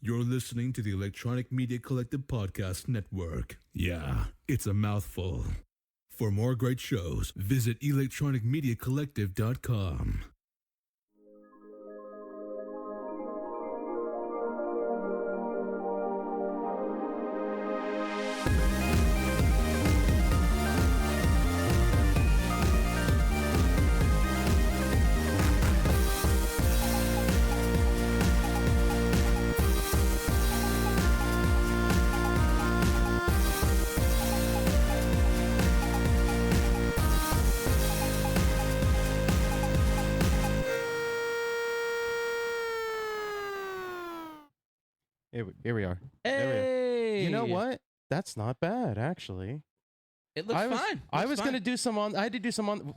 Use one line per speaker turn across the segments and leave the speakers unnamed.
You're listening to the Electronic Media Collective Podcast Network. Yeah, it's a mouthful. For more great shows, visit electronicmediacollective.com.
Here we are.
Hey,
You know what? That's not bad, actually.
It looks fine.
I was gonna do some on. I had to do some on.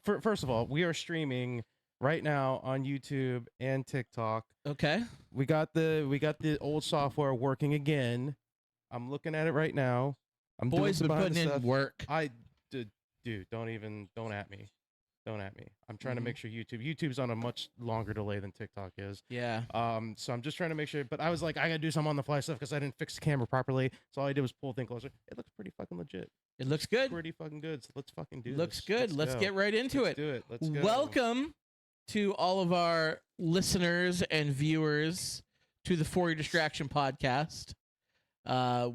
First of all, we are streaming right now on YouTube and TikTok.
Okay.
We got the old software working again. I'm looking at it right now.
Boys been putting in work.
Dude, don't at me. Don't at me. I'm trying to make sure YouTube's on a much longer delay than TikTok is.
Yeah.
So I'm just trying to make sure. But I was like, I gotta do some on the fly stuff because I didn't fix the camera properly. So all I did was pull the thing closer. It looks pretty fucking legit.
It looks good.
Pretty fucking good. So let's fucking do
Looks
this.
good. Let's get right into
Let's
it.
do it. Let's go.
Welcome to all of our listeners and viewers to the For Your Distraction podcast.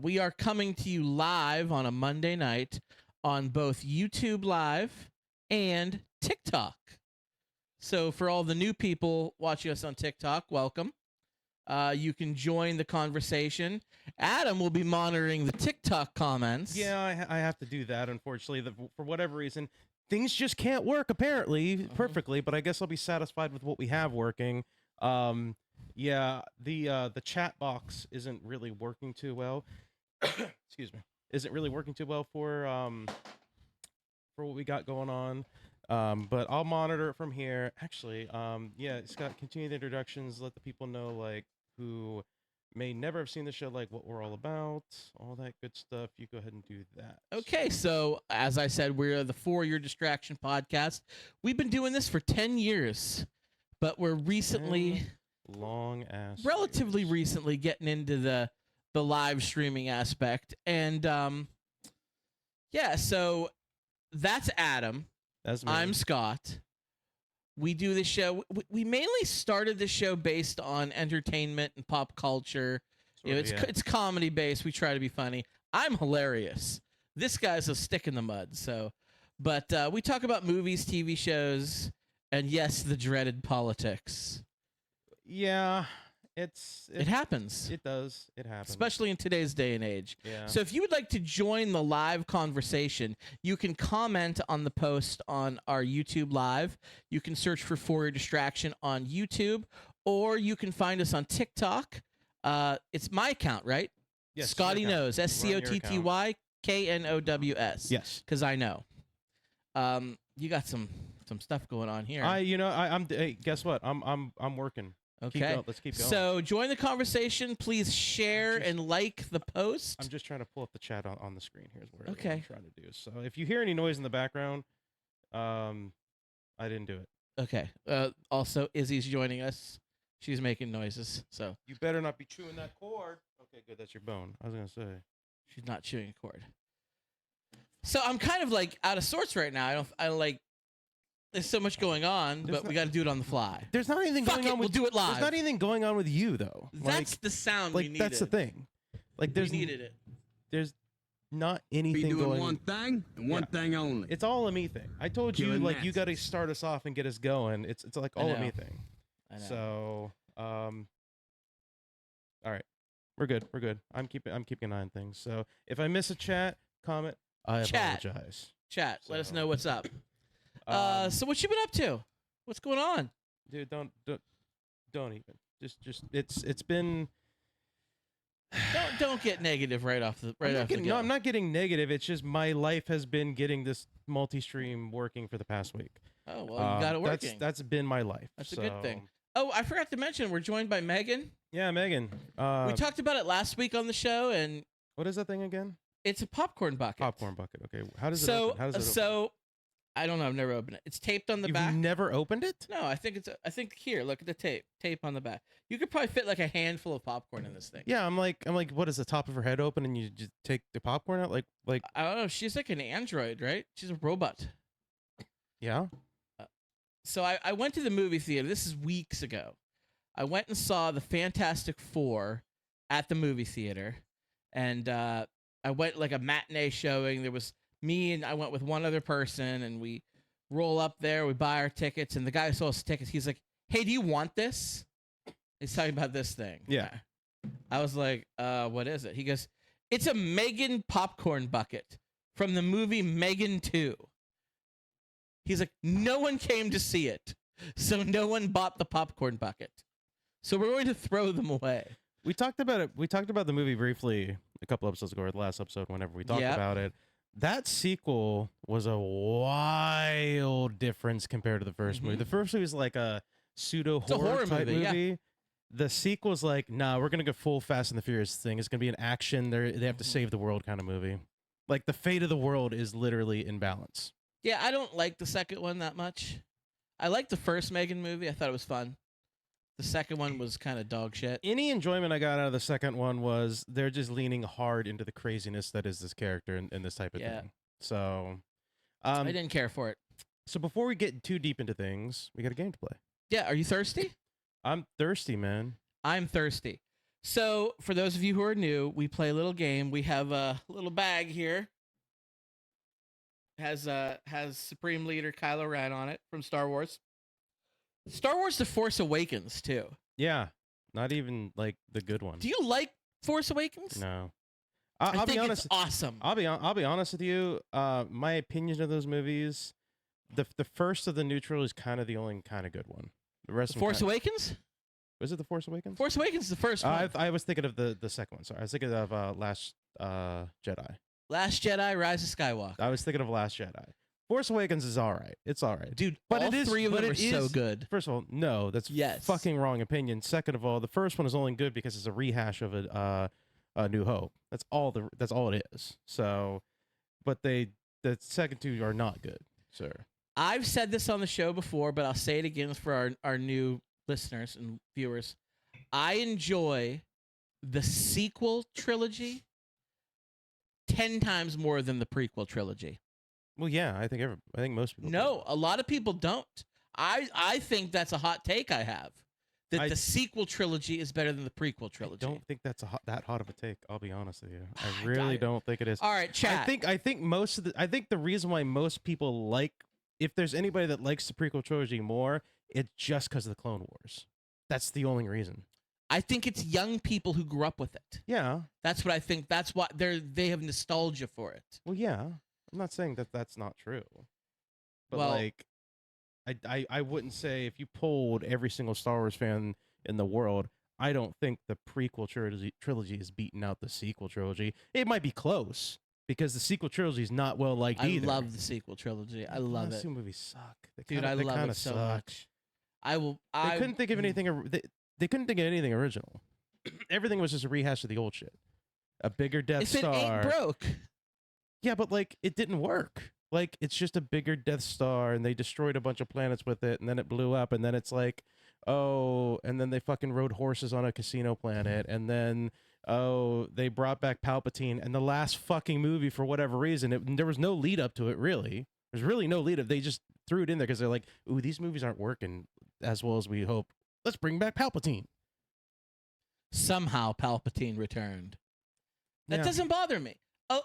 We are coming to you live on a Monday night on both YouTube Live and TikTok. So for all the new people watching us on TikTok, welcome. You can join the conversation. Adam will be monitoring the TikTok comments.
Yeah, I have to do that, unfortunately. For whatever reason, things just can't work, apparently, perfectly, but I guess I'll be satisfied with what we have working. Yeah, the chat box isn't really working too well. Excuse me. Isn't really working too well for what we got going on. But I'll monitor it from here. Actually, yeah, Scott, continue the introductions. Let the people know, like, who may never have seen the show, like, what we're all about, all that good stuff. You go ahead and do that.
Okay, so as I said, we're the For Your Distraction podcast. We've been doing this for 10 years, but we're recently, relatively recently, getting into the live streaming aspect. And, yeah, so that's Adam.
That's me.
I'm Scott. We do this show. We mainly started the show based on entertainment and pop culture. It's comedy based. We try to be funny. I'm hilarious. This guy's a stick in the mud. But we talk about movies, TV shows, and yes, the dreaded politics.
Yeah.
It happens.
It does. It happens.
Especially in today's day and age.
Yeah.
So if you would like to join the live conversation, you can comment on the post on our YouTube Live. You can search for Your Distraction on YouTube, or you can find us on TikTok. It's my account, right?
Yes.
Scotty knows. SCOTTYKNOWS.
Yes.
Because I know. You got some stuff going on here.
Hey, guess what? I'm working.
Okay.
Let's keep going.
So join the conversation. Please share and like the post.
I'm just trying to pull up the chat on the screen. Here's what I'm
Okay.
trying to do. So if you hear any noise in the background, I didn't do it.
Okay. Also, Izzy's joining us. She's making noises. So
You better not be chewing that cord. Okay, good. That's your bone. I was going to say.
she's not chewing a cord. So I'm kind of like out of sorts right now. There's so much going on, but we got to do it on the fly.
There's not anything going on with
we'll do it live.
There's not anything going on with you though.
That's the sound we needed.
That's the thing. Like
We needed it.
There's not anything
Be doing
going.
one thing and one thing only.
It's all a me thing. I told you,
Killing
like, you got to
Nazis.
start us off and get us going. It's like all a me thing.
I know.
So, all right, we're good. I'm keeping an eye on things. So if I miss a comment, I apologize.
Chat, let us
So-
know what's up. So what you been up to? What's going on?
Dude, don't even. Just it's been.
Don't get negative right off the
No, I'm not getting negative. It's just my life has been getting this multi-stream working for the past week.
Oh well, you got it working.
That's been my life.
That's a good thing. Oh, I forgot to mention we're joined by Megan.
Yeah, Megan.
We talked about it last week on the show, and
what is that thing again?
it's a popcorn bucket.
Popcorn bucket. Okay. How does it
So
open? How does it open?
so I don't know. I've never opened it. It's taped on the
You've
back.
never opened it?
No, I think here. Look at the tape. Tape on the back. You could probably fit like a handful of popcorn in this thing.
Yeah, I'm like, what is the top of her head open and you just take the popcorn out? Like,
I don't know. She's like an android, right? She's a robot.
yeah.
So I went to the movie theater. This is weeks ago. I went and saw the Fantastic Four at the movie theater, and I went like a matinee showing. There was me and I went with one other person, and we roll up there. We buy our tickets, and the guy who sold us tickets, he's like, "Hey, do you want this?" He's talking about this thing.
Yeah.
I was like, what is it? He goes, "It's a Megan popcorn bucket from the movie Megan 2." He's like, no one came to see it, so no one bought the popcorn bucket. So we're going to throw them away.
We talked about it. We talked about the movie briefly a couple episodes ago, or the last episode, whenever we talked about it. That sequel was a wild difference compared to the first movie. The first movie was like a pseudo horror type movie.
Yeah.
The sequel's like, nah, we're gonna go full Fast and the Furious thing. It's gonna be an action. They have to save the world kind of movie. Like the fate of the world is literally in balance.
Yeah, I don't like the second one that much. I liked the first Megan movie. I thought it was fun. The second one was kind of dog shit.
Any enjoyment I got out of the second one was they're just leaning hard into the craziness that is this character and this type of thing. So,
I didn't care for it.
So before we get too deep into things, we got a game to play.
Yeah, are you thirsty?
I'm thirsty, man.
I'm thirsty. So, for those of you who are new, we play a little game. We have a little bag here. Has Supreme Leader Kylo Ren on it from Star Wars. Star Wars The Force Awakens, too.
Yeah, not even like the good one.
Do you like Force Awakens?
No.
I'll
be
think
honest.
It's awesome.
I'll be honest with you. My opinion of those movies, the first of the new trilogy is kind of the only kind of good one. The rest.
The Force Awakens.
Was it The Force Awakens?
Force Awakens is the first one.
I was thinking of the second one. Sorry, I was thinking of Last Jedi.
Last Jedi, Rise of Skywalker.
I was thinking of Last Jedi. Force Awakens is all right. It's all right.
Dude,
but
all
it is,
three of
but
them
it
are
is,
so good.
First of all, no, that's fucking wrong opinion. Second of all, the first one is only good because it's a rehash of a New Hope. That's all it is. So, but the second two are not good, sir.
I've said this on the show before, but I'll say it again for our new listeners and viewers. I enjoy the sequel trilogy 10 times more than the prequel trilogy.
Well, yeah, I think most people.
No, a lot of people don't. I think that's a hot take I have. That the sequel trilogy is better than the prequel trilogy.
I don't think that's that hot of a take. I'll be honest with you. I really don't think it is.
All right, chat.
I think the reason why most people like, if there's anybody that likes the prequel trilogy more, it's just because of the Clone Wars. That's the only reason.
I think it's young people who grew up with it.
Yeah.
That's what I think. That's why they have nostalgia for it.
Well, yeah. I'm not saying that that's not true. But
well,
like, I wouldn't say if you polled every single Star Wars fan in the world, I don't think the prequel trilogy is beating out the sequel trilogy. It might be close because the sequel trilogy is not well liked either.
I love the sequel trilogy. I love it.
The movies suck.
Dude, I love it so much.
They couldn't think of anything. They couldn't think of anything original. Everything was just a rehash of the old shit. A bigger Death Star.
If it ain't broke.
Yeah, but like it didn't work. Like it's just a bigger Death Star, and they destroyed a bunch of planets with it, and then it blew up, and then it's like, oh, and then they fucking rode horses on a casino planet, and then they brought back Palpatine, and the last fucking movie for whatever reason, there was no lead up to it really. There's really no lead up. They just threw it in there because they're like, ooh, these movies aren't working as well as we hoped. Let's bring back Palpatine.
Somehow Palpatine returned. That doesn't bother me. Oh,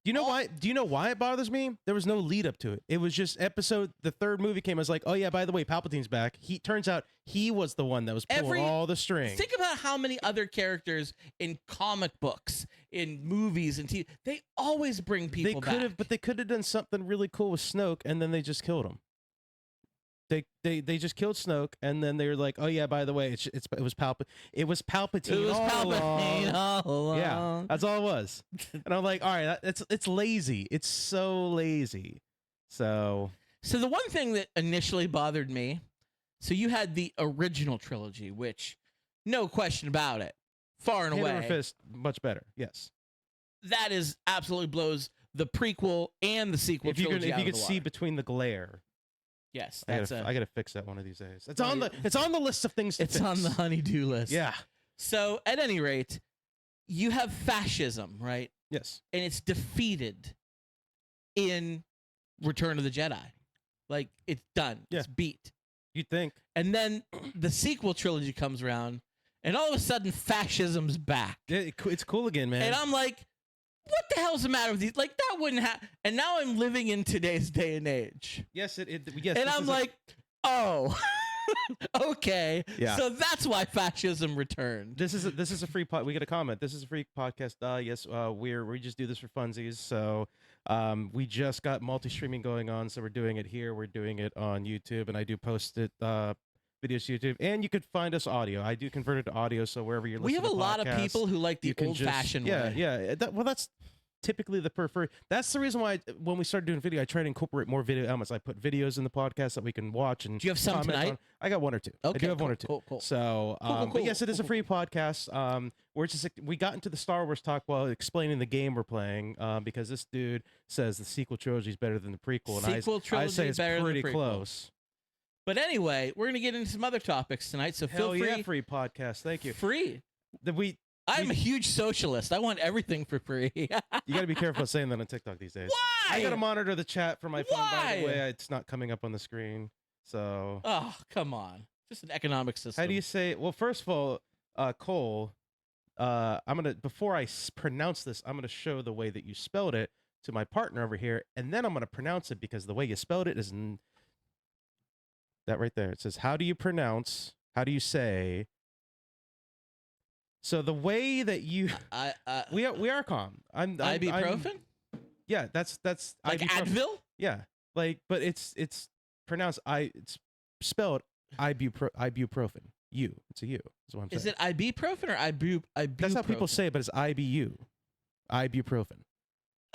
do you know why? Do you know why it bothers me? There was no lead up to it. It was just the third movie came. I was like, oh yeah, by the way, Palpatine's back. Turns out he was the one that was pulling all the strings.
Think about how many other characters in comic books, in movies, and TV, they always bring people back.
But they could have done something really cool with Snoke, and then they just killed him. They just killed Snoke, and then they were like, oh yeah, by the way, it was Palpatine. It was Palpatine.
All along.
Yeah, that's all it was. And I'm like, all right, it's lazy. It's so lazy. So
the one thing that initially bothered me, so you had the original trilogy, which, no question about it, far and away,
Hand Over Fist, much better. Yes,
that is absolutely blows the prequel and the sequel
If you
trilogy out
could
of the
see
water.
between the glare,
Yes,
I
that's
gotta fix that one of these days. It's
No,
on the list of things. To
it's
fix.
on the honey-do list.
Yeah.
So at any rate, you have fascism, right?
Yes.
And it's defeated in Return of the Jedi. Like, it's done.
Yeah.
It's beat.
You'd think.
And then the sequel trilogy comes around, and all of a sudden, fascism's back.
Yeah, it's cool again, man.
And I'm like, what the hell's the matter with these? Like, that wouldn't happen. And now I'm living in today's day and age.
yes.
And
this
I'm
is
like, oh, okay.
Yeah.
So that's why fascism returned.
this is a free pod. We get a comment. This is a free podcast. Yes, we just do this for funsies. So we just got multi-streaming going on. So we're doing it here. We're doing it on YouTube, and I do post it videos to YouTube, and you could find us audio. I do convert it to audio, so wherever you're
We
listening
have a
to
lot of
podcasts,
people who like the
you can
old-fashioned
yeah,
way.
yeah. Well, that's typically the preferred. That's the reason why when we started doing video, I try to incorporate more video elements. I put videos in the podcast that we can watch and.
Do you have some
comment
tonight?
on. I got one or two.
Okay,
I do have
cool,
one or two.
cool.
So,
Cool.
but yes, it is a free podcast. We got into the Star Wars talk while explaining the game we're playing, because this dude says the sequel trilogy is better than the prequel, and
Sequel
I
trilogy
say it's
better than the
pretty
prequel.
close.
But anyway, we're going to get into some other topics tonight, so
Hell
feel free.
yeah, free podcast. Thank you.
Free. I'm
We-
a huge socialist. I want everything for free.
You got to be careful saying that on TikTok these days.
Why?
I got to monitor the chat for my phone. By
Why?
the way, it's not coming up on the screen. So
Oh, come on. Just an economic system.
how do you say? Well, first of all, Cole, before I pronounce this, I'm gonna show the way that you spelled it to my partner over here, and then I'm gonna pronounce it because the way you spelled it is that right there. It says, how do you say? So the way that you we are calm. I'm
ibuprofen?
Yeah, that's
Like
ibuprofen.
Advil?
Yeah, but it's pronounced it's spelled ibuprofen. It's a U. That's what I'm saying.
Is it ibuprofen or ibuprofen?
That's how people say it, but it's IBU. Ibuprofen.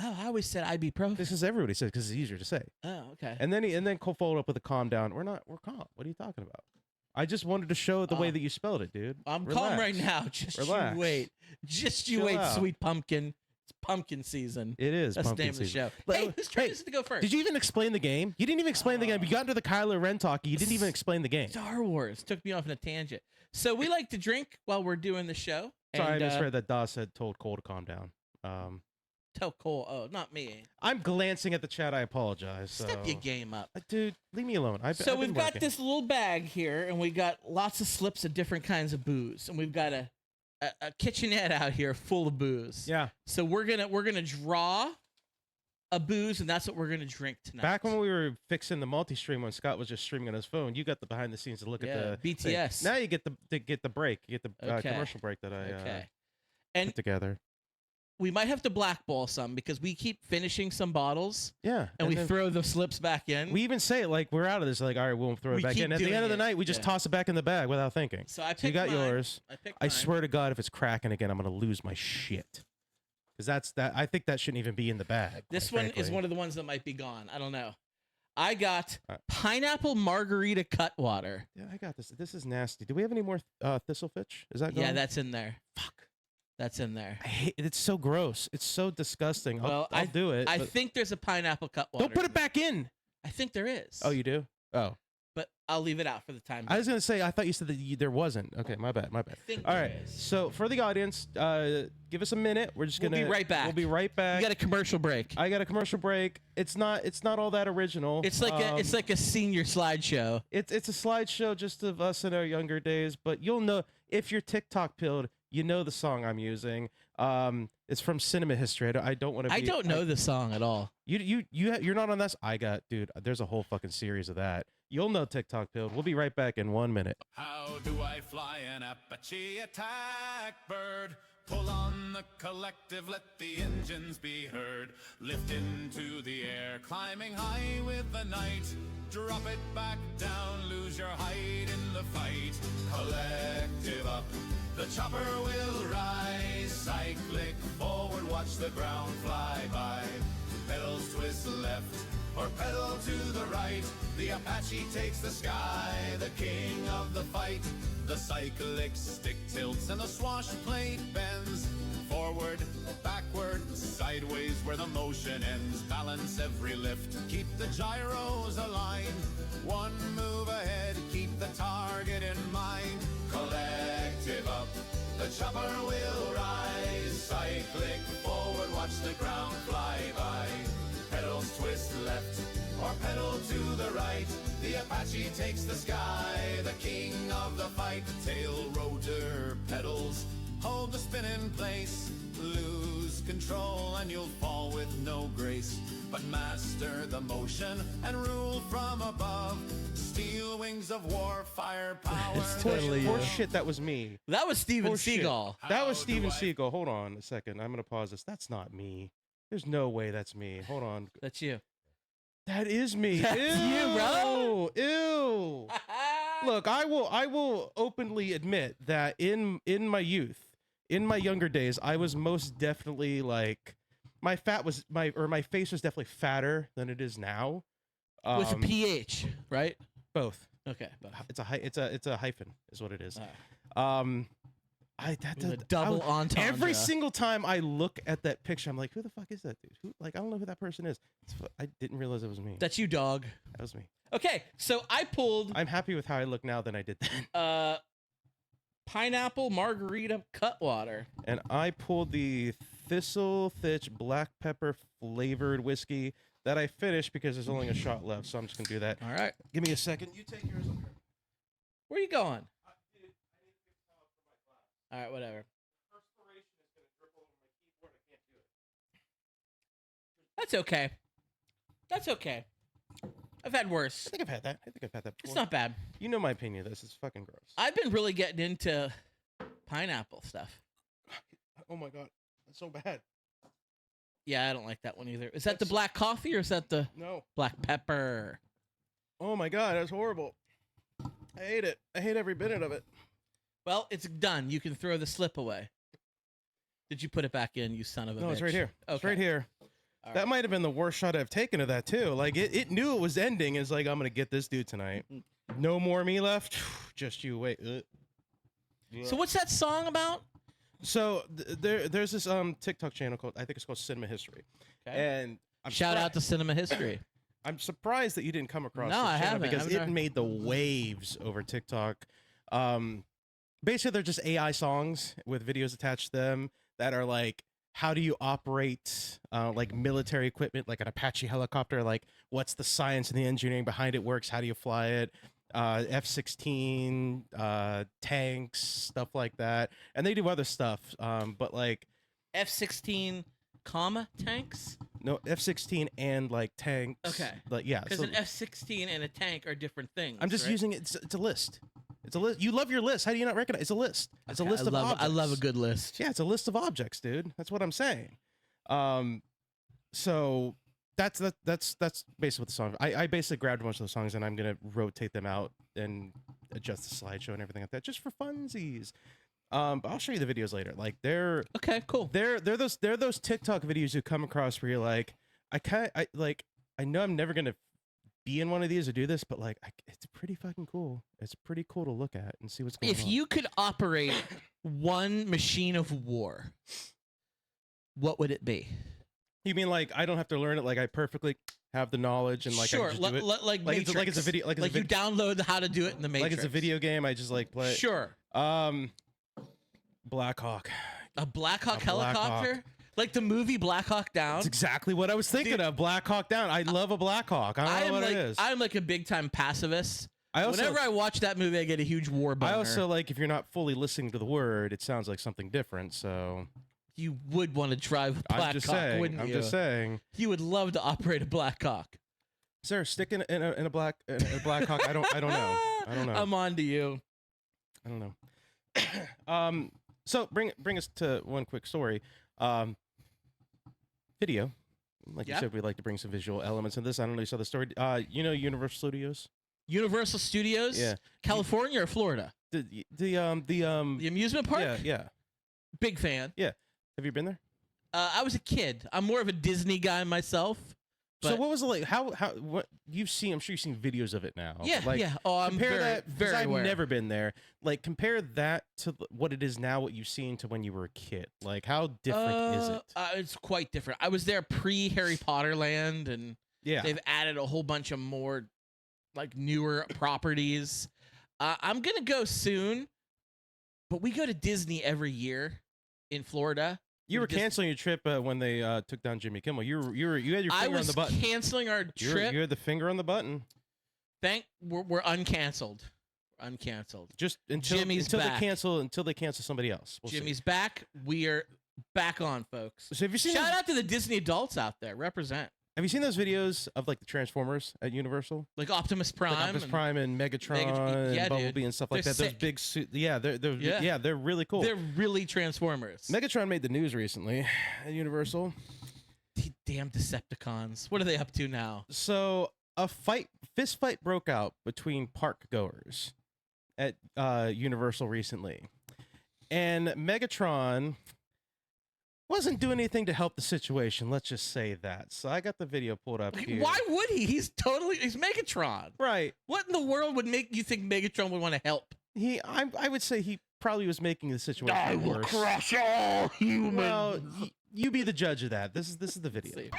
Oh, I always said ibuprofen.
This is everybody says because it's easier to say.
Oh, okay.
And then Cole followed up with a calm down. We're calm. What are you talking about? I just wanted to show the way that you spelled it, dude.
I'm
Relax.
calm right now. Just
Relax.
you wait. Just you
Chill
wait,
out.
sweet pumpkin. It's pumpkin season.
It is.
That's the
pumpkin
name of the
season.
show. Hey, who's trying to go first?
Did you even explain the game? You didn't even explain the game. You got into the Kylo Ren talk. You didn't even explain the game.
Star Wars took me off on a tangent. So we like to drink while we're doing the show.
Sorry,
and,
I misread that. Dawes said told Cole to calm down.
Tell Cole. Oh, not me.
I'm glancing at the chat. I apologize.
Step your game up.
Dude, leave me alone.
So we've got this little bag here, and we got lots of slips of different kinds of booze, and we've got a kitchenette out here full of booze.
Yeah.
So we're gonna draw a booze, and that's what we're gonna drink tonight.
Back when we were fixing the multi-stream when Scott was just streaming on his phone, you got the behind the scenes to look at the
BTS.
thing. Now you get the break. You get the
Okay.
commercial break that I
Okay. And
put together.
we might have to blackball some because we keep finishing some bottles,
Yeah.
and we
then
throw the slips back in.
we even say it like we're out of this. Like, all right, we won't throw
We
it back
keep
in. At the
doing
end of the
it.
night, we just
Yeah.
toss it back in the bag without thinking.
So I picked
So you got
mine.
yours.
I picked
I
mine.
swear to God, if it's cracking again, I'm gonna lose my shit. Because I think that shouldn't even be in the bag.
This
quite
one is
frankly.
one of the ones that might be gone. I don't know. I got
All right.
pineapple margarita Cutwater.
Yeah, I got this. This is nasty. Do we have any more Thistlefitch? Is that gone?
Yeah, that's in there.
Fuck.
That's in there.
I hate it. It's so gross. It's so disgusting.
Well,
I'll do it.
I
but
think there's a pineapple Cutwater.
don't put it back in.
I think there is.
Oh, you do? Oh.
But I'll leave it out for the time
I
being.
was going to say, I thought you said that there wasn't. Okay, my bad.
I think
All
there
right.
is.
So for the audience, give us a minute. We're just
We'll
going to
be right back.
We'll be right back.
You got a commercial break.
I got a commercial break. It's not all that original.
It's like a senior slideshow.
It's a slideshow just of us in our younger days, but you'll know if you're TikTok pilled, you know the song I'm using. It's from Cinema History. I don't want to.
I don't know the song at all.
You're not on this. Dude. There's a whole fucking series of that. You'll know TikTok pilled. We'll be right back in 1 minute.
How do I fly an Apache attack bird? Pull on the collective, let the engines be heard. Lift into the air, climbing high with the night. Drop it back down, lose your height in the fight. Collective up, the chopper will rise. Cyclic forward, watch the ground fly by. Pedals twist left, or pedal to the right. The Apache takes the sky, the king of the fight. The cyclic stick tilts and the swash plate bends. Forward, back backward, sideways where the motion ends. Balance every lift, keep the gyros aligned. One move ahead, keep the target in mind. Collective up, the chopper will rise. Cyclic forward, watch the ground fly by. Pedals twist left, or pedal to the right. The Apache takes the sky, the king of the fight. Tail rotor pedals, hold the spin in place. Lose control and you'll fall with no grace. But master the motion and rule from above. Steel wings of war, firepower.
It's totally
Horse shit, that was me.
That was Steven
Horse shit.
Seagal.
That was
How
Steven
do I-
Seagal. Hold on a second. I'm going to pause this. That's not me. There's no way that's me. Hold on.
That's you.
That is me.
That's you, bro.
Ew. Look, I will openly admit that in my youth, in my younger days, I was most definitely like my face was definitely fatter than it is now.
With a PH, right?
Both.
Okay. Both.
It's a hyphen is what it is.
With a double entendre.
Every single time I look at that picture, I'm like, who the fuck is that dude? I don't know who that person is. I didn't realize it was me.
That's you, dog.
That was me.
Okay, so I pulled
I'm happy with how I look now than I did then.
pineapple margarita cutwater.
And I pulled the Thistle Thitch black pepper flavored whiskey that I finished because there's only a shot left, so I'm just gonna do that.
All right.
Give me a second. You take yours.
Where are you going? All right, whatever. That's okay. That's okay. I've had worse.
I think I've had that. Before.
It's not bad.
You know my opinion of this. It's fucking gross.
I've been really getting into pineapple stuff.
Oh my god, that's so bad.
Yeah, I don't like that one either. Is that the
That's-
black coffee or is that the
No.
black pepper?
Oh my god, that's horrible. I hate it. I hate every minute of it.
Well, it's done. You can throw the slip away. Did you put it back in, you son of a bitch?
No, it's right here. It's
Okay.
right here.
All
That
right.
might have been the worst shot I've taken of that too. Like it knew it was ending. It's like I'm gonna get this dude tonight. No more me left. Just you wait.
So what's that song about?
So there's this TikTok channel called I think it's called Cinema History,
Okay.
and
Shout out to Cinema History.
I'm surprised that you didn't come across
No,
this
I
channel
haven't.
because
I've
it
never-
made the waves over TikTok. Basically, they're just AI songs with videos attached to them that are like, how do you operate like military equipment, like an Apache helicopter? Like, what's the science and the engineering behind it works? How do you fly it? F-16, tanks, stuff like that. And they do other stuff, but like
F-16, comma tanks.
no F-16 and like tanks.
Okay.
Like yeah.
Because
so
an F-16 and a tank are different things.
I'm just
right?
using it. It's a list. It's a list. You love your list. How do you not recognize? It's a list. It's
Okay,
a list of objects.
I love a good list.
Yeah, it's a list of objects, dude. That's what I'm saying. So that's basically what the song. I basically grabbed a bunch of the songs and I'm gonna rotate them out and adjust the slideshow and everything like that, just for funsies. But I'll show you the videos later. Like they're
Okay, cool.
they're those TikTok videos you come across where you're like, I know I'm never gonna be in one of these or do this, but like it's pretty fucking cool. It's pretty cool to look at and see what's going on.
If you could operate one machine of war, what would it be?
You mean like I don't have to learn it? Like I perfectly have the knowledge and like I
sure,
can just do it?
like
Like it's
Matrix.
a video- like it's a
like you download how to do it in the Matrix.
like it's a video game. I just like play.
Sure.
Black Hawk.
A Black Hawk
A Black
helicopter?
Hawk.
Like the movie Black Hawk Down?
That's exactly what I was thinking
Dude.
of. Black Hawk Down. I love a Black Hawk. I don't know what it is.
I'm like a big time pacifist.
I also
Whenever I watch that movie, I get a huge war boner.
I also like if you're not fully listening to the word, it sounds like something different. So
You would want to drive a Black
I'm just
Hawk,
saying.
wouldn't
I'm
you?
just saying.
You would love to operate a Black Hawk.
Is there a stick in a Black Hawk? I don't know. I don't know.
I'm on to you.
I don't know. So bring us to one quick story. Video. Like
Yeah.
you said, we like to bring some visual elements in this. I don't know if you saw the story. You know Universal Studios?
Universal Studios?
Yeah.
California or Florida?
The
amusement park?
Yeah.
Big fan.
Have you been there?
I was a kid. I'm more of a Disney guy myself.
So
But-
what was it like? What you've seen? I'm sure you've seen videos of it now.
Yeah,
Like,
yeah. Oh, I'm
compare
very,
that because
very
I've
aware.
never been there. Like compare that to what it is now, what you've seen to when you were a kid. Like how different is it?
It's quite different. I was there pre Harry Potter Land, and
Yeah.
they've added a whole bunch of more like newer properties. I'm gonna go soon, but we go to Disney every year in Florida.
You were
Dis-
canceling your trip when they took down Jimmy Kimmel. You had your
I
finger on
was
the button.
canceling our trip.
You had the finger on the button.
We're uncanceled. We're uncanceled.
Just until
Jimmy's
until
back.
they cancel somebody else. We'll see.
Jimmy's back. We are back on, folks.
So have you seen
Shout out to the Disney adults out there. Represent.
Have you seen those videos of like the Transformers at Universal?
Like Optimus Prime.
Like Optimus
and
Prime and Megatron
yeah,
and Bumblebee
dude.
and stuff like
They're
that. Those
sick.
big suit. Yeah, they're
Yeah.
they're really cool.
They're really Transformers.
Megatron made the news recently at Universal.
Damn Decepticons. What are they up to now?
So a fist fight broke out between park goers at Universal recently, and Megatron wasn't doing anything to help the situation. Let's just say that. So I got the video pulled up here.
Why would he? He's Megatron.
Right.
What in the world would make you think Megatron would want to help?
I would say he probably was making the situation worse.
crush all humans.
Well, you be the judge of that. This is the video.
See.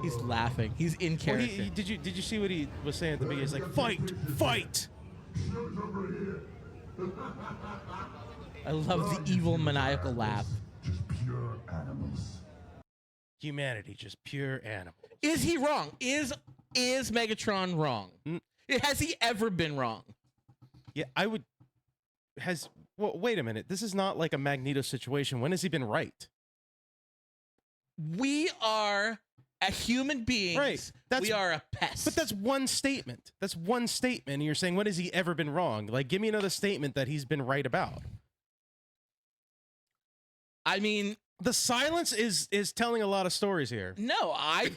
He's laughing. He's in
Well,
character.
did you see what he was saying at the beginning? He's like, fight.
I love the evil maniacal laugh.
Pure animals.
Humanity, just pure animal.
Is he wrong? Is Megatron wrong? Has he ever been wrong?
Yeah, well, wait a minute. This is not like a Magneto situation. When has he been right?
We are a human beings.
Right.
We are a pest.
But that's one statement. That's one statement. And you're saying, when has he ever been wrong? Like, give me another statement that he's been right about.
I mean,
The silence is telling a lot of stories here.
no, I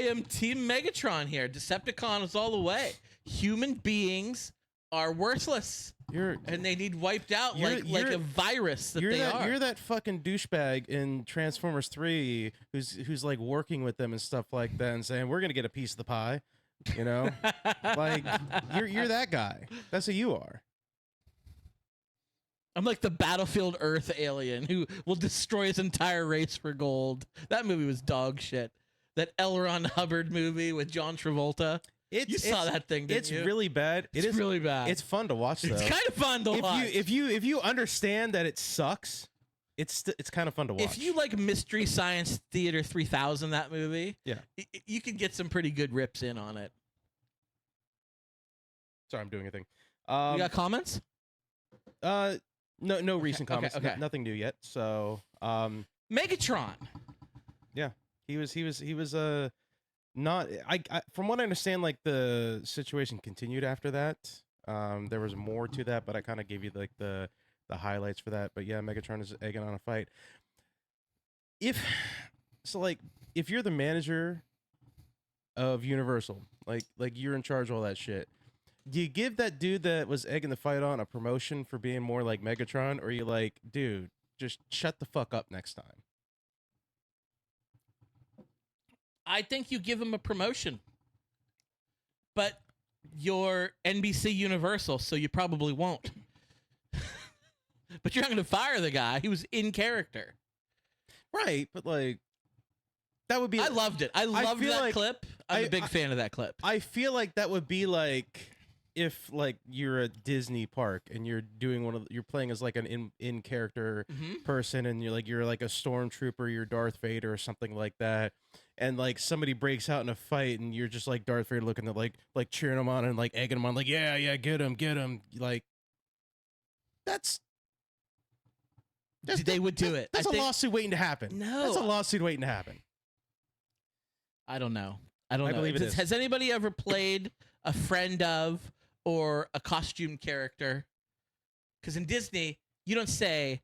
am Team Megatron here. Decepticons all the way. Human beings are worthless. And they need wiped out like a virus that they are.
You're that fucking douchebag in Transformers 3 who's like working with them and stuff like that and saying, we're gonna get a piece of the pie. You know? Like you're that guy. That's who you are.
I'm like the Battlefield Earth alien who will destroy his entire race for gold. That movie was dog shit. That L. Ron Hubbard movie with John Travolta. You saw that thing, didn't
it's
you?
really bad.
It's really bad.
It's fun to watch though.
It's kind of fun to watch.
If you understand that it sucks, it's kind of fun to watch.
If you like Mystery Science Theater 3000, that movie,
Yeah.
You can get some pretty good rips in on it.
Sorry, I'm doing a thing.
You got comments?
No recent comments.
okay.
Nothing new yet. So,
Megatron.
yeah, he was not. I from what I understand, like the situation continued after that. There was more to that, but I kind of gave you like the highlights for that. But yeah, Megatron is egging on a fight. If you're the manager of Universal, like you're in charge of all that shit, do you give that dude that was egging the fight on a promotion for being more like Megatron, or are you like, dude, just shut the fuck up next time?
I think you give him a promotion. But you're NBC Universal, so you probably won't. But you're not going to fire the guy. He was in character.
Right, but like, that would be.
I loved it. I loved
feel
that
like
clip. I'm a big fan of that clip.
I feel like that would be like if like you're at Disney park and you're doing you're playing as like an in character person, and you're like a stormtrooper, you're Darth Vader or something like that, and like somebody breaks out in a fight and you're just like Darth Vader looking at like cheering them on and like egging them on, like yeah, get him, like
they would do it.
That's a lawsuit waiting to happen.
No.
That's a lawsuit waiting to happen.
I don't know. I don't know.
believe it is.
Has anybody ever played a friend of or a costume character? Because in Disney, you don't say,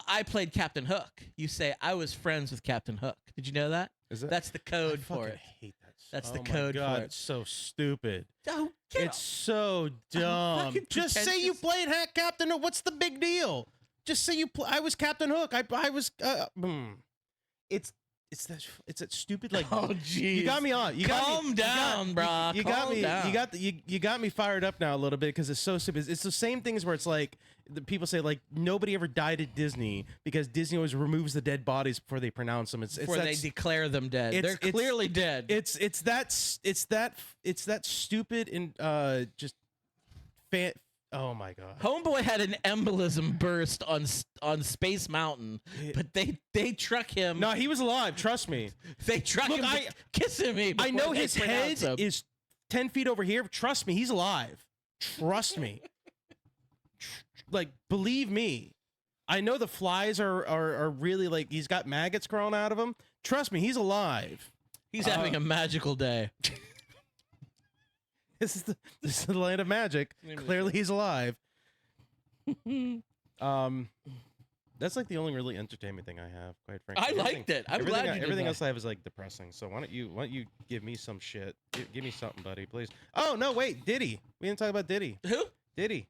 I played Captain Hook. You say, I was friends with Captain Hook. Did you know that?
Is it?
That's the code for
I
it.
hate that
That's the
Oh my
code
God,
for
it's so stupid.
Oh,
It's so dumb.
fucking
Just say you
pretentious.
played Captain Hook. What's the big deal? Just say I was Captain Hook. I was. It's that stupid like.
Oh, jeez.
You got me on.
Calm down, brah.
You got
Calm
me.
down.
You got me fired up now a little bit because it's so stupid. It's the same things where it's like the people say like nobody ever died at Disney because Disney always removes the dead bodies before they pronounce them. It's
Before they declare them dead.
it's-
They're clearly dead.
it's that stupid and just fan. Oh my God.
Homeboy had an embolism burst on Space Mountain, but they truck him.
No, he was alive. Trust me.
They truck
Look,
him kissing me.
I know
before they
his
pronounce
head
him.
is 10 feet over here. Trust me, he's alive. Trust me. Like, believe me. I know the flies are really like he's got maggots growing out of him. Trust me, he's alive.
He's having a magical day.
This is the land of magic. Clearly, he's alive. That's like the only really entertainment thing I have, quite frankly.
I liked it. I'm glad you did
everything
that.
else I have is like depressing. So why don't you give me some shit? Give me something, buddy, please. Oh no, wait, Diddy. We didn't talk about Diddy.
Who?
Diddy.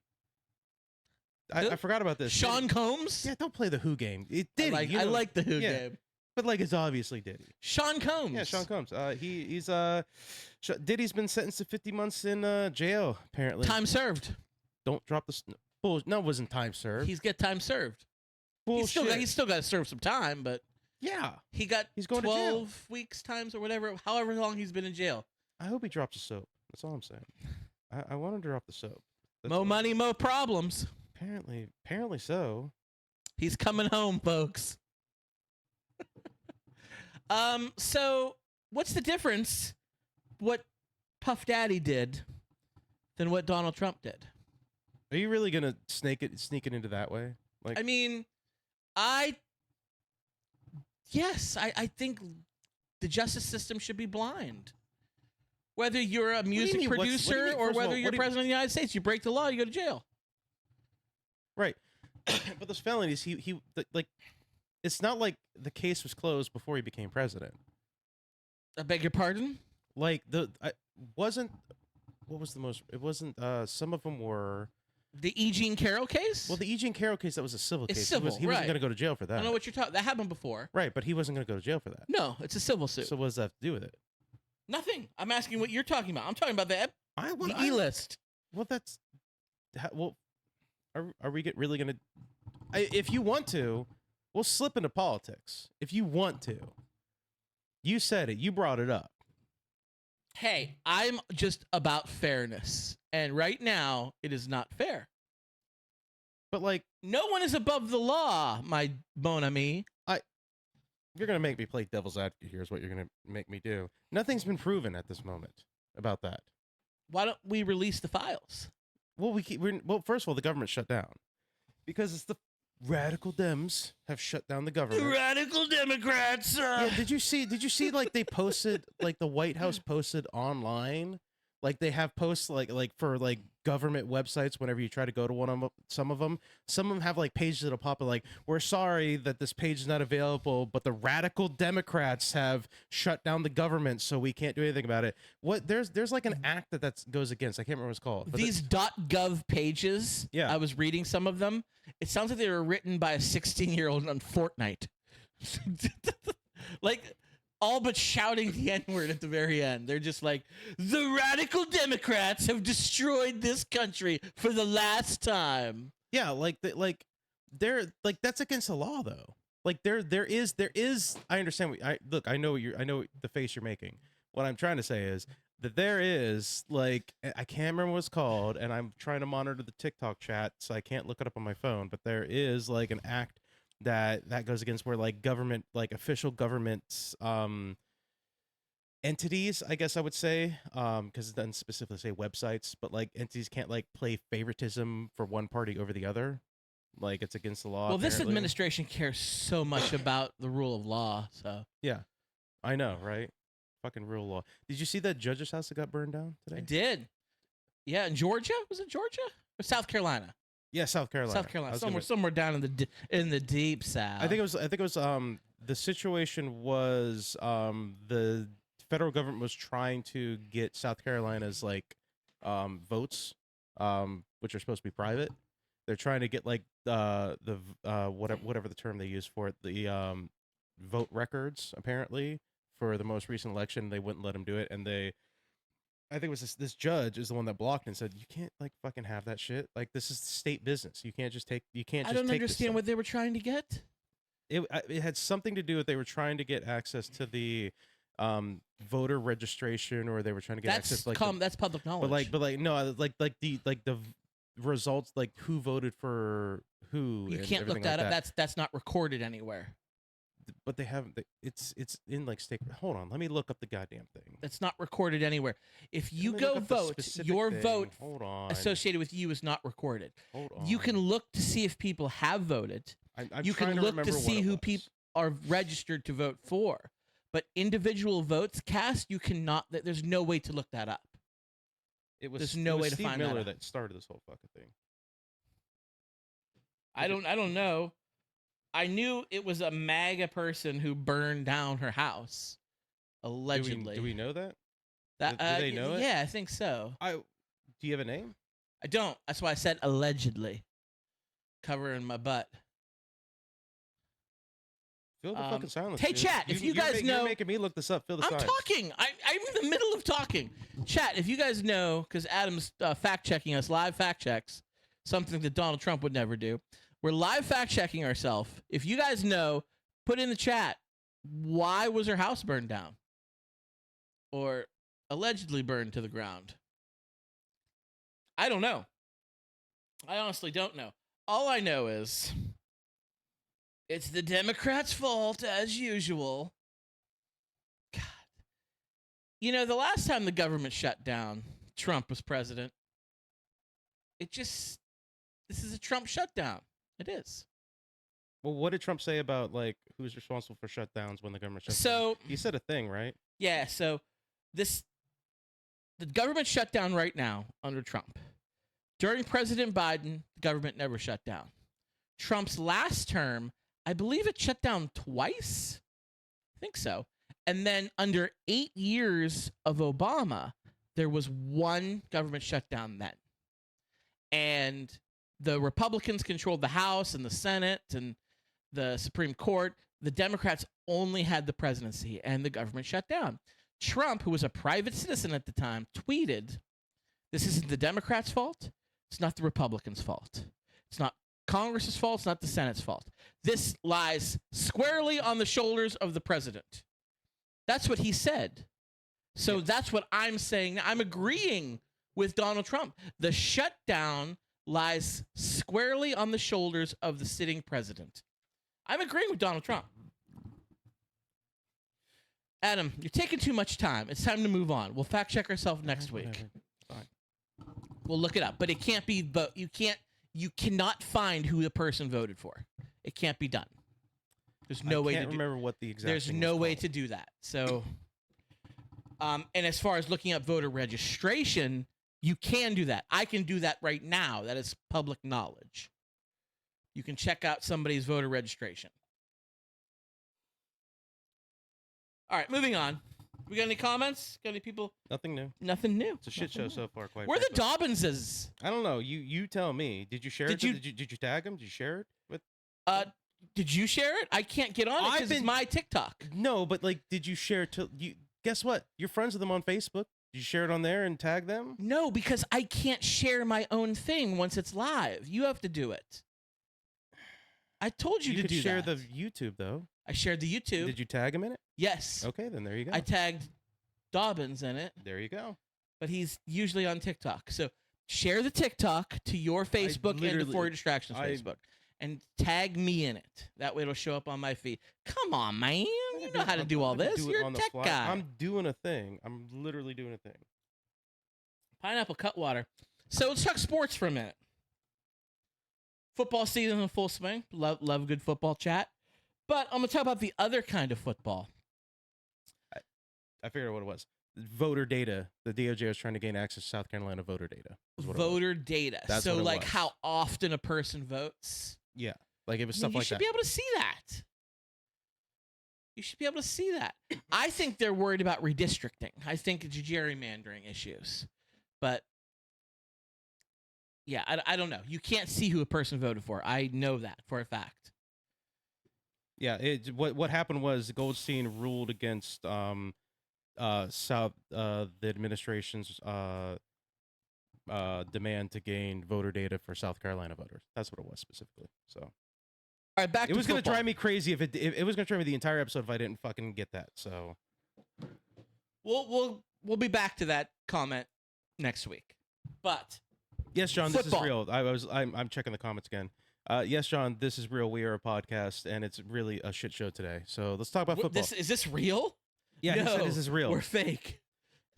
Who?
I forgot about this.
Sean
Diddy.
Combs?
Yeah, don't play the Who game. Diddy.
I like the Who
yeah.
game.
But like it's obviously Diddy.
Sean Combs.
Yeah, Sean Combs. Diddy's been sentenced to 50 months in jail apparently.
Time served.
Don't drop the bull. No, it wasn't time served.
He's got time served.
Bullshit.
He's still got to serve some time, but
Yeah.
he's
going to jail.
12 weeks times or whatever, however long he's been in jail.
I hope he drops the soap. That's all I'm saying. I want him to drop the soap. That's
Mo
all.
money, mo problems.
Apparently so.
He's coming home, folks. So what's the difference what Puff Daddy did than what Donald Trump did?
Are you really gonna sneak it into that way? Like
I mean, I think the justice system should be blind. Whether you're a
do you
music
mean, what do you
producer
mean?
or
First of
whether
all,
you're
what do you-
president of the United States, you break the law, you go to jail.
right. But those felonies, like, it's not like the case was closed before he became president.
I beg your pardon?
Like wasn't what was the most? It wasn't. Some of them were.
The E. Jean Carroll case?
Well, the E. Jean Carroll case, that was a civil
It's
case.
civil,
he wasn't
right.
going to go to jail for
I
that.
don't know what you're talking. That happened before.
Right, but he wasn't going to go to jail for that.
No, it's a civil suit.
So what does that have to do with it?
Nothing. I'm asking what you're talking about. I'm talking about the E list.
Well, that's. Well, are we really going to? If you want to, we'll slip into politics. If you want to. You said it. You brought it up.
Hey, I'm just about fairness. And right now, it is not fair.
But like,
No one is above the law, my bon ami.
you're going to make me play devil's advocate here is what you're going to make me do. Nothing's been proven at this moment about that.
Why don't we release the files?
Well, well, first of all, the government shut down because it's the radical Dems have shut down the government.
radical Democrats.
Yeah, did you see like they posted like the White House posted online, like they have posts like for like government websites whenever you try to go to one of them, some of them have like pages that'll pop up like, we're sorry that this page is not available, but the radical Democrats have shut down the government, so we can't do anything about it. What there's like an act that goes against. I can't remember what it's called. But
These .gov pages,
Yeah.
I was reading some of them. It sounds like they were written by a 16-year-old on Fortnite. Like, all but shouting the N-word at the very end. They're just like, the radical Democrats have destroyed this country for the last time.
yeah, they're like that's against the law though. Like there is I understand what I know the face you're making. What I'm trying to say is that there is like I can't remember what it's called, and I'm trying to monitor the TikTok chat, so I can't look it up on my phone. But there is like an act that goes against where like government, like official governments, entities, I guess I would say, because it doesn't specifically say websites, but like entities can't like play favoritism for one party over the other. Like it's against the law.
Well, this
apparently.
administration cares so much about the rule of law, so.
Yeah, I know, right? Fucking real law. Did you see that judge's house that got burned down today?
I did. Yeah, in Georgia? Was it Georgia? Or South Carolina?
Yeah, South Carolina.
South Carolina. Somewhere down in the deep south.
I think it was. The situation was the federal government was trying to get South Carolina's like votes, which are supposed to be private. They're trying to get like whatever the term they use for it, the vote records apparently for the most recent election. They wouldn't let them do it, and I think it was this judge is the one that blocked and said you can't like fucking have that shit. Like this is state business. You can't just take. You can't.
I
Just
don't
take
understand what they were trying to get.
it had something to do with they were trying to get access to the voter registration, or they were trying to get access to, like
that's public knowledge.
but like no, like the results, like who voted for who.
You
and
can't look
everything
that
like
up. That's not recorded anywhere.
But they haven't. It's in like state. Hold on, let me look up the goddamn thing.
That's not recorded anywhere. If you
Let me
go
look up the
vote,
specific
your
thing.
vote
Hold on.
associated with you is not recorded.
Hold on.
You can look to see if people have voted.
I'm
You
trying
can
to
look
remember
to
what
see
it
who
was.
people are registered to vote for. But individual votes cast, you cannot. There's no way to look that up.
It was.
there's no
it was
way to
Steve
find that
Miller
out.
that started this whole fucking thing.
I don't know. I knew it was a MAGA person who burned down her house, allegedly.
Do we know that?
That,
do they know it?
Yeah, I think so.
Do you have a name?
I don't. That's why I said allegedly. Covering my butt.
Fill the fucking silence.
Hey,
dude.
chat, if you guys know-
you're making me look this up. Fill the
I'm
silence.
talking. I'm in the middle of talking. Chat, if you guys know, because Adam's fact checking us, live fact checks, something that Donald Trump would never do. We're live fact checking ourselves. If you guys know, put in the chat, why was her house burned down? Or allegedly burned to the ground? I don't know. I honestly don't know. All I know is it's the Democrats' fault, as usual. God. You know, the last time the government shut down, Trump was president. This is a Trump shutdown. It is.
Well, what did Trump say about like who's responsible for shutdowns when the government shuts down?
So,
He said a thing, right?
yeah, so the government shut down right now under Trump. During President Biden, the government never shut down. Trump's last term, I believe it shut down twice. I think so. And then under 8 years of Obama, there was one government shutdown then. And the Republicans controlled the House and the Senate and the Supreme Court. The Democrats only had the presidency, and the government shut down. Trump, who was a private citizen at the time, tweeted, "This isn't the Democrats' fault. It's not the Republicans' fault. It's not Congress's fault. It's not the Senate's fault. This lies squarely on the shoulders of the president." That's what he said. So that's what I'm saying. I'm agreeing with Donald Trump. The shutdown lies squarely on the shoulders of the sitting president. I'm agreeing with Donald Trump. Adam, you're taking too much time. It's time to move on. We'll fact check ourselves next week.
Whatever. Fine.
We'll look it up, but it can't be. You cannot find who the person voted for. It can't be done. There's no way to do.
remember what the exact.
There's
thing
no
was
way
called.
to do that. So, and as far as looking up voter registration, you can do that. I can do that right now. That is public knowledge. You can check out somebody's voter registration. All right, moving on. We got any comments? Got any people?
Nothing new.
Nothing new.
It's a shit show so far. Quite.
Where the
frankly.
Dobbinses?
I don't know. You tell me. Did you share
Did
it? Did you tag him? Did you share it with?
Did you share it? I can't get on it because it's my TikTok.
No, but like, did you share it to you? Guess what? You're friends with them on Facebook. Did you share it on there and tag them?
No, because I can't share my own thing once it's live. You have to do it. I told you to
could
do
share
that.
the YouTube though.
I shared the YouTube.
Did you tag him in it?
Yes.
Okay, then there you go.
I tagged Dobbins in it,
there you go.
but he's usually on TikTok. So share the TikTok to your Facebook and to
literally-
For Your Distractions
I-
Facebook. And tag me in it. That way it'll show up on my feed. Come on, man. You know how to do all
I can
this.
do it
You're a
on the
tech
fly.
guy.
I'm doing a thing. I'm literally doing a thing.
Pineapple Cutwater. So let's talk sports for a minute. Football season in full swing. Love good football chat. But I'm going to talk about the other kind of football.
I figured out what it was. Voter data. The DOJ was trying to gain access to South Carolina voter data. is what it was.
Voter data.
That's
so
what it
like
was.
how often a person votes.
Yeah, like it was
I mean,
stuff
you
like
should
that.
be able to see that. You should be able to see that. I think they're worried about redistricting. I think it's gerrymandering issues. But yeah, I don't know. You can't see who a person voted for. I know that for a fact.
Yeah, what happened was Goldstein ruled against the administration's demand to gain voter data for South Carolina voters. That's what it was specifically. So
All right, back
it
to
was going to
football.
drive me crazy if it was going to drive me the entire episode if I didn't fucking get that. So
We'll be back to that comment next week. But
yes, John,
Football.
this is real. I'm checking the comments again. Yes, John, this is real. We are a podcast, and it's really a shit show today. So let's talk about football.
is this real?
Yeah,
no,
he said this is real.
We're fake.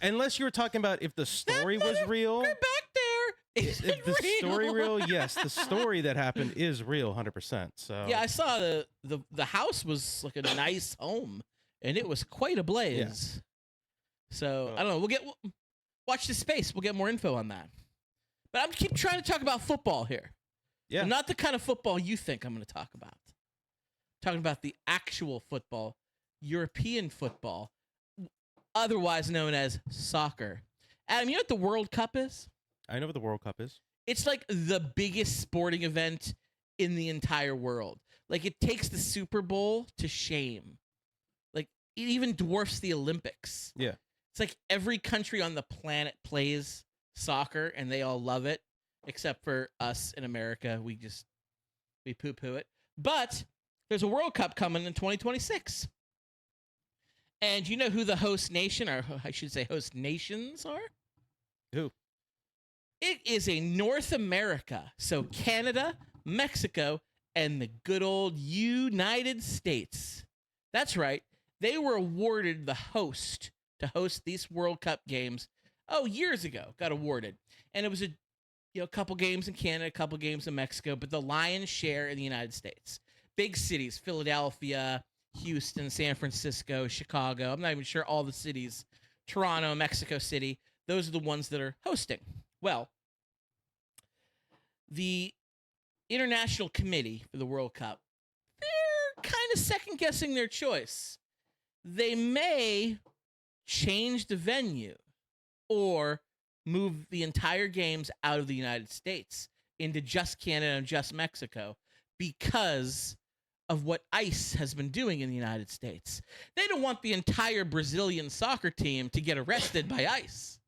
Unless you were talking about if the story was real.
We're back there. Is
If
it
the
real?
story real, yes, the story that happened is real, 100%. So
Yeah, I saw the house was like a nice home, and it was quite ablaze. So I don't know. We'll watch this space. We'll get more info on that. But I'm keep trying to talk about football here.
Yeah.
Not the kind of football you think I'm going to talk about. Talking about the actual football, European football, otherwise known as soccer. Adam, you know what the World Cup is?
I know what the World Cup is.
It's like the biggest sporting event in the entire world. Like, it takes the Super Bowl to shame. Like, it even dwarfs the Olympics.
Yeah.
It's like every country on the planet plays soccer, and they all love it, except for us in America. We poo-poo it. But there's a World Cup coming in 2026. And you know who the host nation, or I should say host nations are?
Who?
It is a North America. So Canada, Mexico, and the good old United States. That's right. They were awarded the host to host these World Cup games. Years ago, got awarded. And it was a couple games in Canada, a couple games in Mexico, but the lion's share in the United States. Big cities, Philadelphia, Houston, San Francisco, Chicago. I'm not even sure all the cities. Toronto, Mexico City. Those are the ones that are hosting. Well, the International Committee for the World Cup, they're kind of second-guessing their choice. They may change the venue or move the entire games out of the United States into just Canada and just Mexico because of what ICE has been doing in the United States. They don't want the entire Brazilian soccer team to get arrested by ICE,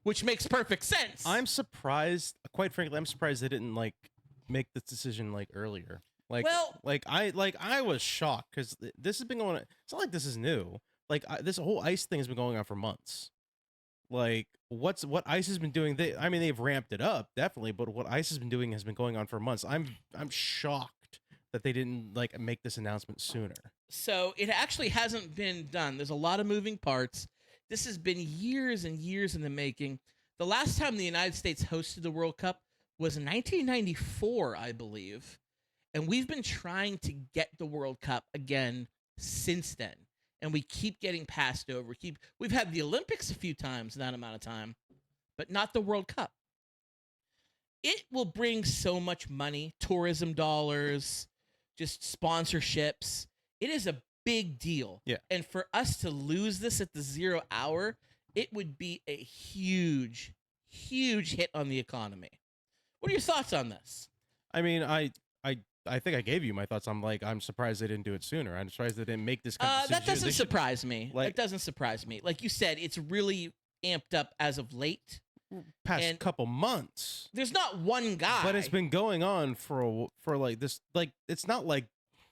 which makes perfect sense.
I'm surprised, quite frankly, I'm surprised they didn't make this decision earlier. I was shocked because this has been going on. It's not like this is new. This whole ICE thing has been going on for months. What ICE has been doing, they've ramped it up, definitely, but what ICE has been doing has been going on for months. I'm shocked that they didn't make this announcement sooner.
So it actually hasn't been done. There's a lot of moving parts. This has been years and years in the making. The last time the United States hosted the World Cup was in 1994, I believe. And we've been trying to get the World Cup again since then. And we keep getting passed over. We've had the Olympics a few times in that amount of time, but not the World Cup. It will bring so much money, tourism dollars, just sponsorships. It is a big deal.
Yeah.
And for us to lose this at the 0 hour, it would be a huge, huge hit on the economy. What are your thoughts on this?
I think I gave you my thoughts. I'm surprised they didn't do it sooner. I'm surprised they didn't make this kind of decision.
That doesn't surprise me. That doesn't surprise me. Like you said, it's really amped up as of late.
Past couple months.
There's not one guy.
But it's been going on for this. It's not like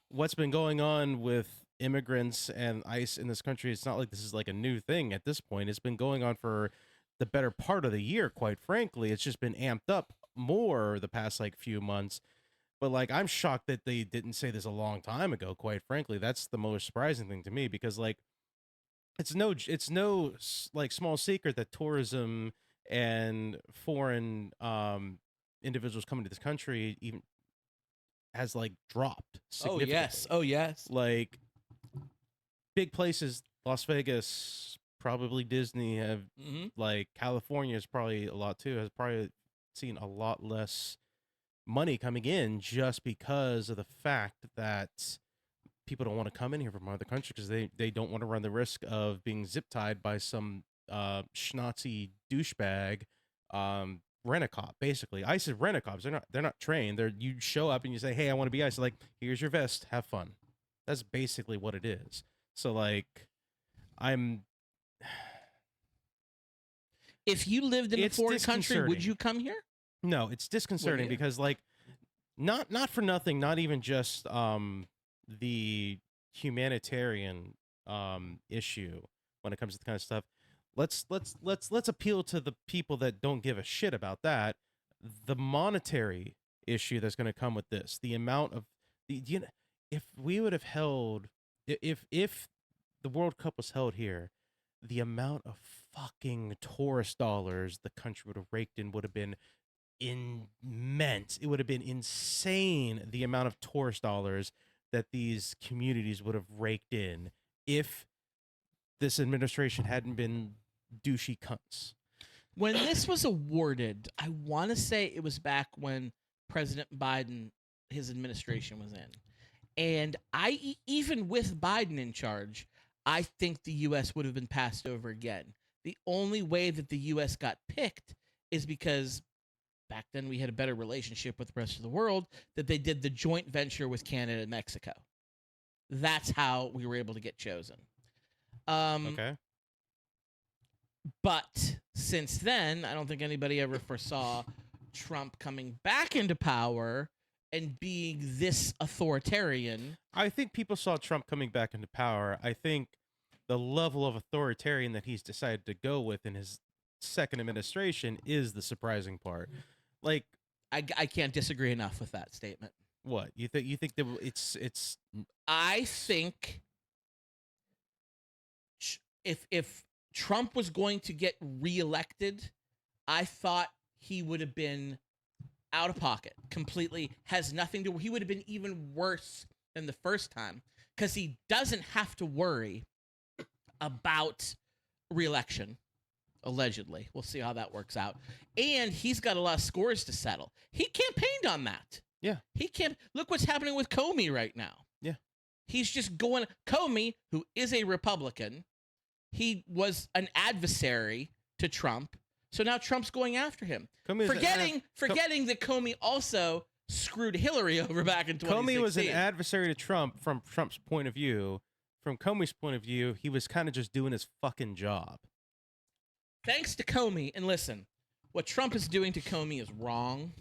what's been going on with immigrants and ICE in this country. It's not like this is a new thing at this point. It's been going on for the better part of the year, quite frankly. It's just been amped up more the past few months. But I'm shocked that they didn't say this a long time ago, quite frankly. That's the most surprising thing to me because it's no small secret that tourism and foreign individuals coming to this country even has dropped significantly.
Oh yes.
Big places, Las Vegas, probably Disney have California is probably a lot too, has probably seen a lot less money coming in just because of the fact that people don't want to come in here from other countries because they don't want to run the risk of being zip tied by some schnauzy douchebag rent-a-cop. Basically, ICE is rent-a-cops. They're not trained. You show up and you say, hey, I want to be ICE. Like, here's your vest, have fun. That's basically what it is. So like,
if you lived in a foreign country, would you come here?
No, it's disconcerting because like, not for nothing, not even just the humanitarian issue when it comes to the kind of stuff. Let's appeal to the people that don't give a shit about that. The monetary issue that's going to come with this, the amount of if we would have held, if the World Cup was held here, the amount of fucking tourist dollars the country would have raked in would have been immense. It would have been insane, the amount of tourist dollars that these communities would have raked in if this administration hadn't been douchey cunts.
When this was awarded, I want to say it was back when President Biden, his administration was in. And even with Biden in charge, I think the U.S. would have been passed over again. The only way that the U.S. got picked is because back then we had a better relationship with the rest of the world, that they did the joint venture with Canada and Mexico. That's how we were able to get chosen.
Okay.
But since then, I don't think anybody ever foresaw Trump coming back into power and being this authoritarian.
I think people saw Trump coming back into power. I think the level of authoritarian that he's decided to go with in his second administration is the surprising part. Like,
I can't disagree enough with that statement.
What you think that it's?
I think if Trump was going to get reelected, I thought he would have been out of pocket completely. Has nothing to. He would have been even worse than the first time because he doesn't have to worry about reelection. Allegedly, we'll see how that works out. And he's got a lot of scores to settle. He campaigned on that.
Yeah,
he can't. Look what's happening with Comey right now.
Yeah,
he's just going. Comey, who is a Republican, he was an adversary to Trump. So now Trump's going after him. Forgetting that Comey also screwed Hillary over back in 2016.
Comey was an adversary to Trump from Trump's point of view. From Comey's point of view, he was kind of just doing his fucking job.
Thanks to Comey, and listen, what Trump is doing to Comey is wrong,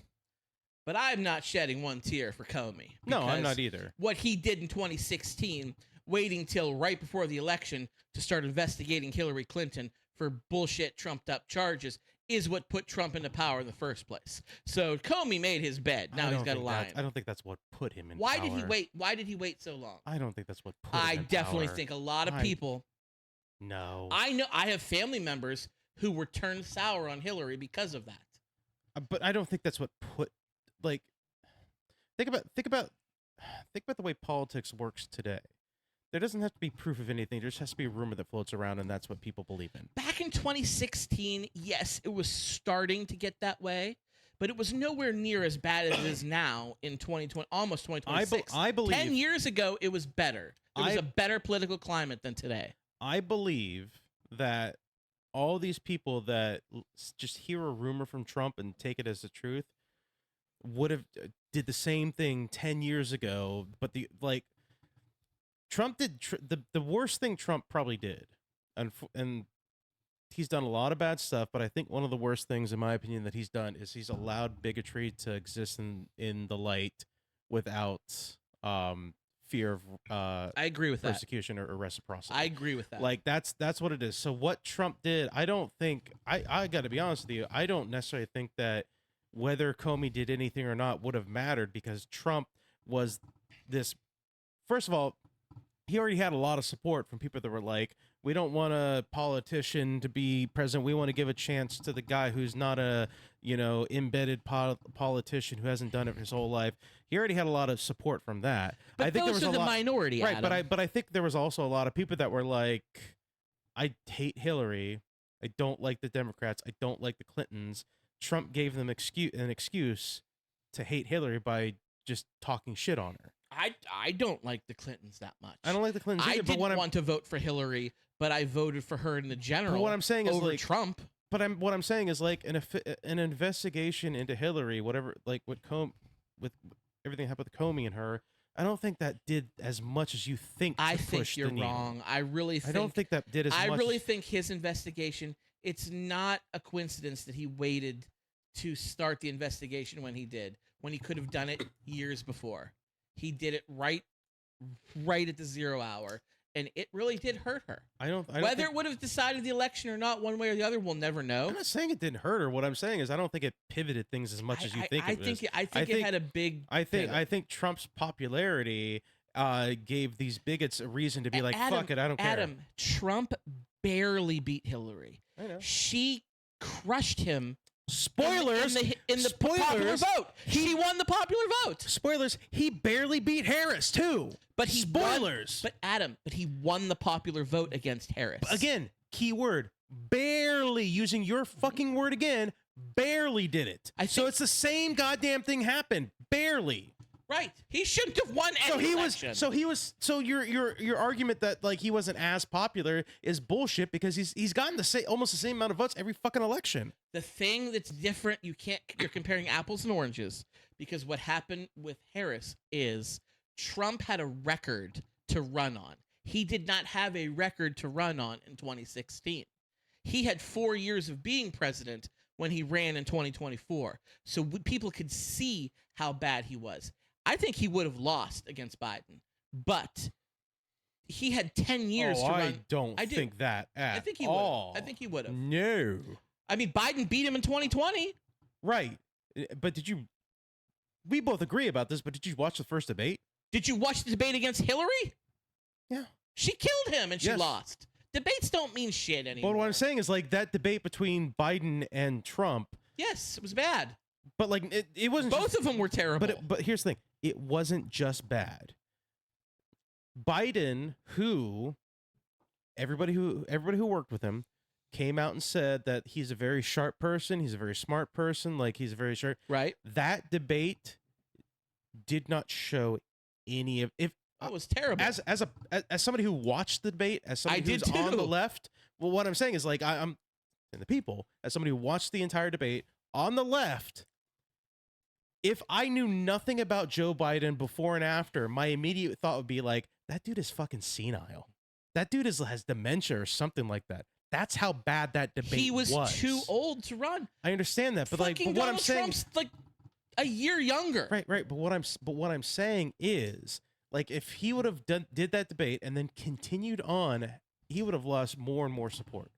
but I'm not shedding one tear for Comey.
No, I'm not either.
What he did in 2016, waiting till right before the election to start investigating Hillary Clinton for bullshit trumped-up charges, is what put Trump into power in the first place. So Comey made his bed. Now he's got a line.
I don't think that's what put him in
Why
power.
did he wait? Why did he wait so long?
I don't think that's what put him in power.
I definitely think a lot of people...
No.
I know. I have family members who were turned sour on Hillary because of that.
But I don't think that's what put, like, think about the way politics works today. There doesn't have to be proof of anything. There just has to be a rumor that floats around, and that's what people believe in.
Back in 2016, yes, it was starting to get that way, but it was nowhere near as bad as it is now in 2020, almost 2026.
I believe
10 years ago, it was better. There was a better political climate than today.
I believe that all these people that just hear a rumor from Trump and take it as the truth would have did the same thing 10 years ago. But Trump did the worst thing Trump probably did. And he's done a lot of bad stuff. But I think one of the worst things, in my opinion, that he's done is he's allowed bigotry to exist in the light without fear of
I agree with
persecution or reciprocity.
I agree with that.
Like that's what it is. So what Trump did, I don't think I got to be honest with you, I don't necessarily think that whether Comey did anything or not would have mattered because Trump was this. First of all, he already had a lot of support from people that were like, we don't want a politician to be president. We want to give a chance to the guy who's not a, embedded politician who hasn't done it his whole life. He already had a lot of support from that.
But
I think
those
there was
are
a
the
lot,
minority,
right?
Adam.
But I think there was also a lot of people that were like, I hate Hillary. I don't like the Democrats. I don't like the Clintons. Trump gave them an excuse to hate Hillary by just talking shit on her.
I don't like the Clintons that much.
I don't like the Clintons
I
either, but
didn't
what I'm
want to vote for Hillary, but I voted for her in the general.
what I'm saying is,
over
like,
Trump.
But what I'm saying is, like, an investigation into Hillary, whatever, like with everything that happened with Comey and her. I don't think that did as much as you think.
I
to
think
push
you're
the needle.
wrong. I really think
I don't think that did as
I
much.
really think his investigation. It's not a coincidence that he waited to start the investigation when he did, when he could have done it years before. He did it right at the 0 hour, and it really did hurt her.
I don't
Whether
think,
it would have decided the election or not, one way or the other, we'll never know.
I'm not saying it didn't hurt her. What I'm saying is, I don't think it pivoted things as much as you think.
I think it had a big. pivot.
I think Trump's popularity gave these bigots a reason to be like,
Adam,
fuck it, I don't care.
Adam, Trump barely beat Hillary.
I know.
She crushed him.
Spoilers
in the popular vote. He won the popular vote.
Spoilers. He barely beat Harris too.
But he
spoilers.
But he won the popular vote against Harris.
Again, key word. Barely, using your fucking word again. Barely did it. So it's the same goddamn thing happened. Barely.
Right. He shouldn't have won any election.
So your argument that like he wasn't as popular is bullshit, because he's gotten almost the same amount of votes every fucking election.
The thing that's different, you're comparing apples and oranges, because what happened with Harris is Trump had a record to run on. He did not have a record to run on in 2016. He had 4 years of being president when he ran in 2024. So people could see how bad he was. I think he would have lost against Biden, but he had 10 years to run.
I don't think that at
I think he
all.
would. I think he would have.
No.
I mean, Biden beat him in 2020.
Right. But we both agree about this, but did you watch the first debate?
Did you watch the debate against Hillary?
Yeah.
She killed him and she
Yes.
lost. Debates don't mean shit anymore.
But what I'm saying is, like, that debate between Biden and Trump,
yes, it was bad.
but like it wasn't
Both of them were terrible.
But here's the thing. It wasn't just bad. Biden, everybody who worked with him came out and said that he's a very sharp person, he's a very smart person, like he's a very sharp.
Right.
That debate did not show any of
it was terrible.
As somebody who watched the debate, as somebody who's on the left, well, what I'm saying is, like, I'm and the people, as somebody who watched the entire debate on the left, if I knew nothing about Joe Biden before and after, my immediate thought would be like, that dude is fucking senile. That dude has dementia or something like that. That's how bad that debate
he was too old to run.
I understand that, but
Fucking
like, but what I'm
Donald
saying,
Trump's like a year younger.
right. But what I'm saying is, like, if he would have did that debate and then continued on, he would have lost more and more support.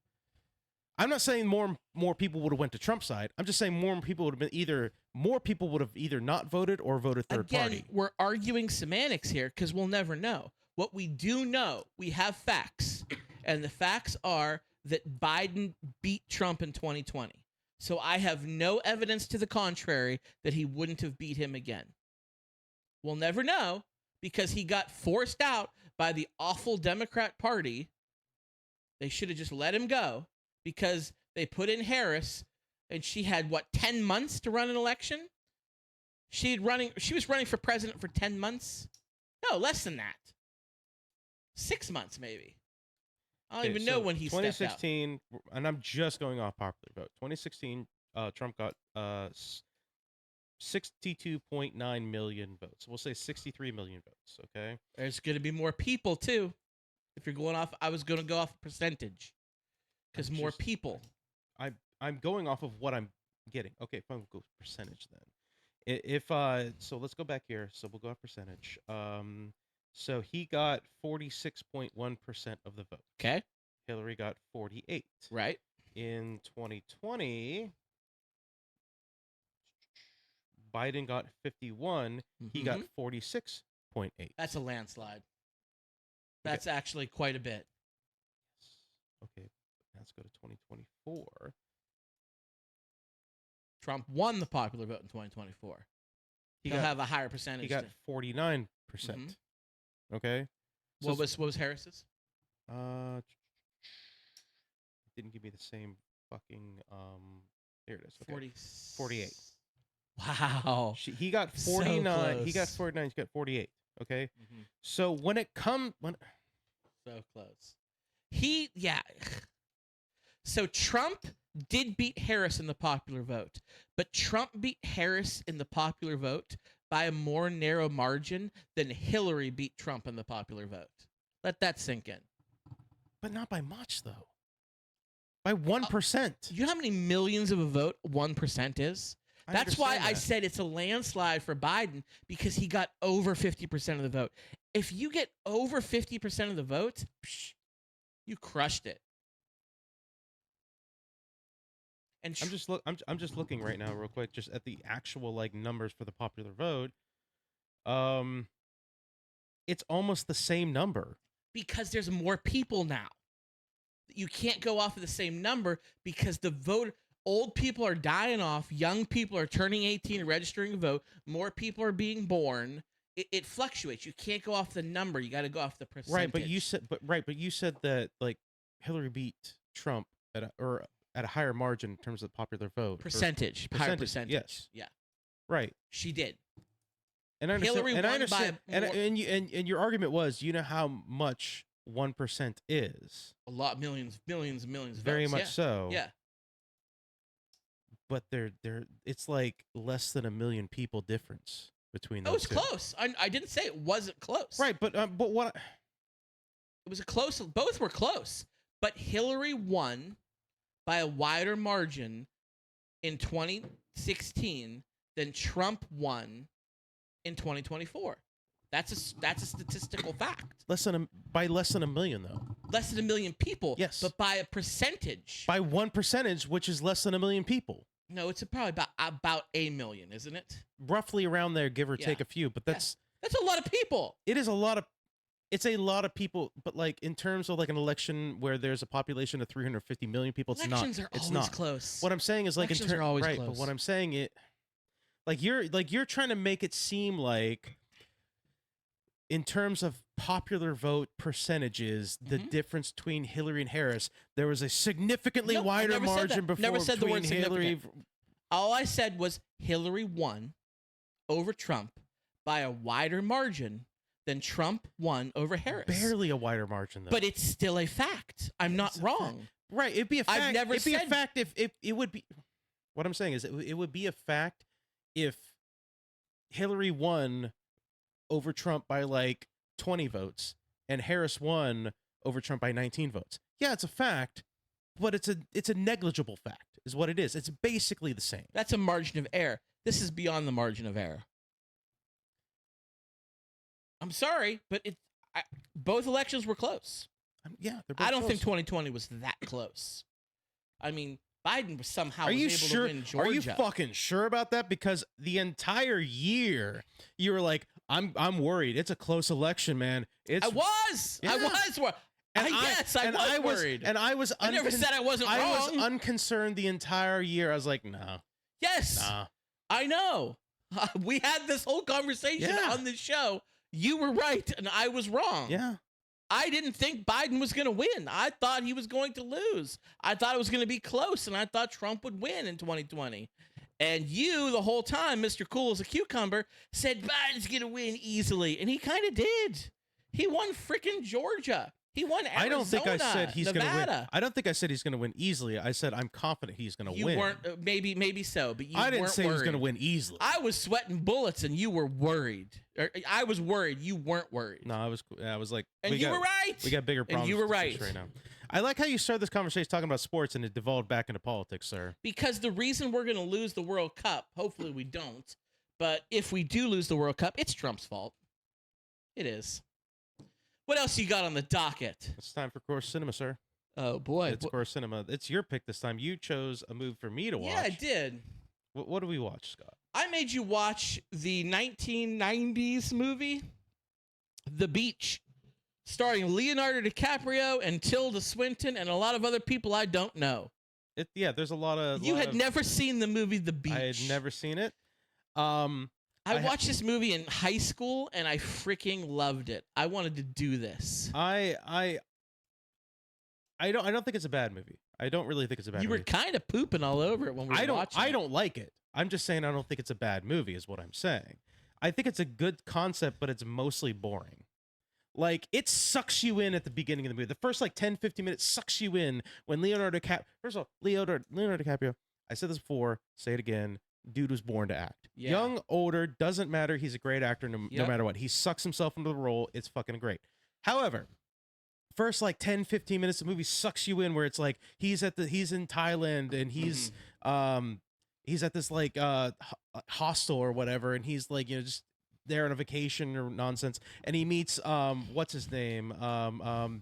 I'm not saying more people would have went to Trump's side. I'm just saying more people would have either not voted or voted third party.
Again, we're arguing semantics here because we'll never know. What we do know, we have facts, and the facts are that Biden beat Trump in 2020. So I have no evidence to the contrary that he wouldn't have beat him again. We'll never know because he got forced out by the awful Democrat Party. They should have just let him go because they put in Harris, and she had, 10 months to run an election? She was running for president for 10 months? No, less than that. 6 months, maybe. I don't even know when he stepped out.
2016, and I'm just going off popular vote. 2016, Trump got 62.9 million votes. We'll say 63 million votes, okay?
There's going to be more people, too. If you're going off, I was going to go off percentage. Because more people.
I'm going off of what I'm getting. Okay, fine, we'll go percentage then. So let's go back here. So we'll go off percentage. So he got 46.1% of the vote.
Okay.
Hillary got 48.
Right.
In 2020, Biden got 51. He got 46.8.
That's a landslide. That's actually quite a bit.
Okay, let's go to 2024.
Trump won the popular vote in 2024. He'll have a higher percentage.
He got 49%. Okay.
What was Harris's?
Didn't give me the same fucking here it is. Okay.
48.
Wow. He got 49.
So
he got 49. He got 48. Okay, so when it comes
So close. So Trump did beat Harris in the popular vote, but Trump beat Harris in the popular vote by a more narrow margin than Hillary beat Trump in the popular vote. Let that sink in.
but not by much though. By 1%.
You know how many millions of a vote 1% is? That's why I said it's a landslide for Biden, because he got over 50% of the vote. If you get over 50% of the vote, you crushed it. And
I'm just looking right now real quick just at the actual like numbers for the popular vote. It's almost the same number.
because there's more people now. You can't go off of the same number because old people are dying off, young people are turning 18 and registering to vote, more people are being born. It fluctuates. You can't go off the number. You got to go off the percentage.
Right, but you said that like Hillary beat Trump at a higher margin in terms of the popular vote.
Higher percentage.
Yes.
Yeah.
Right.
She did.
And I understand,
Hillary
and I
won
understand,
by
and your argument was, you know how much 1% is.
A lot, millions of
Very
votes.
much
Yeah.
so.
Yeah.
But it's like less than 1 million people difference between those
Oh, it's
two.
close. I didn't say it wasn't close.
Right, but what?
It was a close. Both were close, but Hillary won by a wider margin in 2016 than Trump won in 2024. That's a statistical fact.
By less than 1 million though.
Less than 1 million people.
Yes.
But by a percentage.
By 1%, which is less than 1 million people.
No, it's probably about 1 million, isn't it?
Roughly around there, give or take a few. But that's
a lot of people.
It is a lot of. It's a lot of people, but like in terms of like an election where there's a population of 350 million people,
Elections are
it's
always
not
close.
What I'm saying is like
Elections are always
right,
close.
but what I'm saying you're trying to make it seem like in terms of popular vote percentages, the difference between Hillary and Harris, there was a significantly
Nope, I
wider
never said
margin
that.
before
Never said the
between
word
Hillary.
significant. All I said was Hillary won over Trump by a wider margin than Trump won over Harris.
Barely a wider margin though.
But it's still a fact. I'm not wrong.
Right, it'd be a fact.
I've never
it'd be a
said-
fact if it would be. What I'm saying is it would be a fact if Hillary won over Trump by like 20 votes and Harris won over Trump by 19 votes. Yeah, it's a fact, but it's a negligible fact is what it is. It's basically the same.
That's a margin of error. This is beyond the margin of error. I'm sorry, but both elections were close.
Yeah, they're both
I don't
close.
think 2020 was that close. I mean, Biden was somehow
Are you
able
sure?
to win Georgia.
Are you fucking sure about that? Because the entire year you were like, I'm worried. It's a close election, man.
I was worried. I was worried.
And I was.
I never said I wasn't
I was
wrong.
unconcerned the entire year. I was like, no,
Yes,
nah.
I know. We had this whole conversation
Yeah.
on the show. You were right, and I was wrong.
Yeah.
I didn't think Biden was going to win. I thought he was going to lose. I thought it was going to be close, and I thought Trump would win in 2020. And you, the whole time, Mr. Cool as a Cucumber, said Biden's going to win easily. And he kind of did. He won freaking Georgia. He won Arizona,
I don't think I said he's going to win.
Nevada.
I don't think I said he's going to win easily. I said I'm confident he's going to
You
win.
weren't, maybe so, but you
I didn't
weren't
say he was
worried.
going to win easily.
I was sweating bullets, and you were worried. I was worried. You weren't worried.
No, I was like,
And you were right.
We got bigger problems.
And you were
with this
right.
right now. I like how you started this conversation talking about sports and it devolved back into politics, sir.
Because the reason we're going to lose the World Cup, hopefully we don't, but if we do lose the World Cup, it's Trump's fault. It is. What else you got on the docket?
It's time for Core Cinema, sir.
Oh, boy.
It's Core Cinema. It's your pick this time. You chose a movie for me to watch.
Yeah, I did.
What do we watch, Scott?
I made you watch the 1990s movie, The Beach, starring Leonardo DiCaprio and Tilda Swinton and a lot of other people I don't know.
There's a lot of...
You had never seen the movie The Beach.
I had never seen it.
I watched this movie in high school and I freaking loved it. I wanted to do this.
I don't think it's a bad movie. I don't really think it's a bad
You
movie.
were kind of pooping all over it when we were watching
I
it.
don't like it. I'm just saying I don't think it's a bad movie is what I'm saying. I think it's a good concept, but it's mostly boring. Like, it sucks you in at the beginning of the movie. The first, like, 10, 15 minutes sucks you in when Leonardo DiCaprio... First of all, Leonardo DiCaprio, I said this before, say it again, dude was born to act.
Yeah.
Young, older, doesn't matter. He's a great actor no matter what. He sucks himself into the role. It's fucking great. However, first, like, 10, 15 minutes, the movie sucks you in where it's like, he's in Thailand and he's at this, like, hostel or whatever, and he's, like, just there on a vacation or nonsense, and he meets what's his name,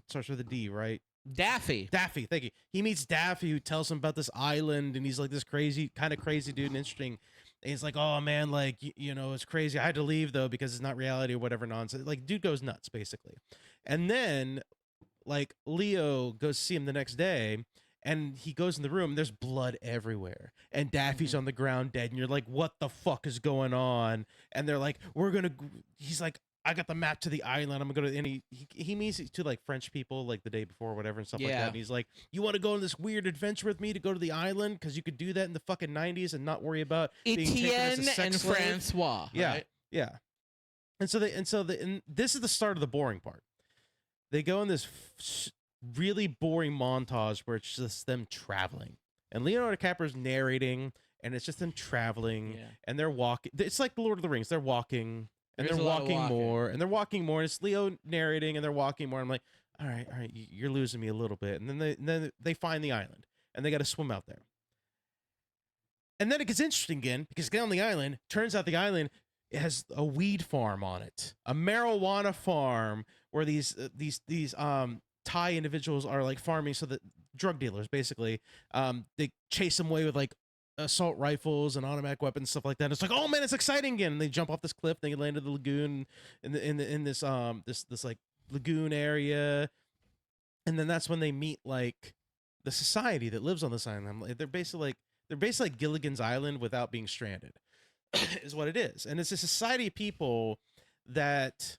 starts with a D, right?
Daffy,
thank you. He meets Daffy, who tells him about this island, and he's like this kind of crazy dude and interesting, and he's like, oh man, like, it's crazy, I had to leave though because it's not reality or whatever nonsense. Like, dude goes nuts basically. And then, like, Leo goes to see him the next day, and he goes in the room, and there's blood everywhere. And Daffy's on the ground dead. And you're like, what the fuck is going on? And they're like, he's like, I got the map to the island. I'm going to go to, and he meets to, like, French people, like, the day before or whatever and stuff like that. And he's like, you want to go on this weird adventure with me to go to the island? Because you could do that in the fucking 90s and not worry about being taken as a
Etienne
sex
and
slave.
Francois.
Yeah.
Right?
Yeah. And this is the start of the boring part. They go in this really boring montage where it's just them traveling, and Leonardo DiCaprio's narrating, and it's just them traveling, and they're walking. It's like the Lord of the Rings. They're walking, and
There's
they're
a lot of
walking
walking.
more, and they're walking more. And it's Leo narrating, and they're walking more. I'm like, all right, you're losing me a little bit. And then they find the island, and they got to swim out there. And then it gets interesting again because get on the island. Turns out the island, it has a weed farm on it, a marijuana farm where these Thai individuals are, like, farming, so that drug dealers basically they chase them away with, like, assault rifles and automatic weapons, stuff like that. And it's like, oh man, it's exciting again. And they jump off this cliff, they land in the lagoon in this like lagoon area, and then that's when they meet, like, the society that lives on this island. They're basically like Gilligan's Island without being stranded. Is what it is. And it's a society of people that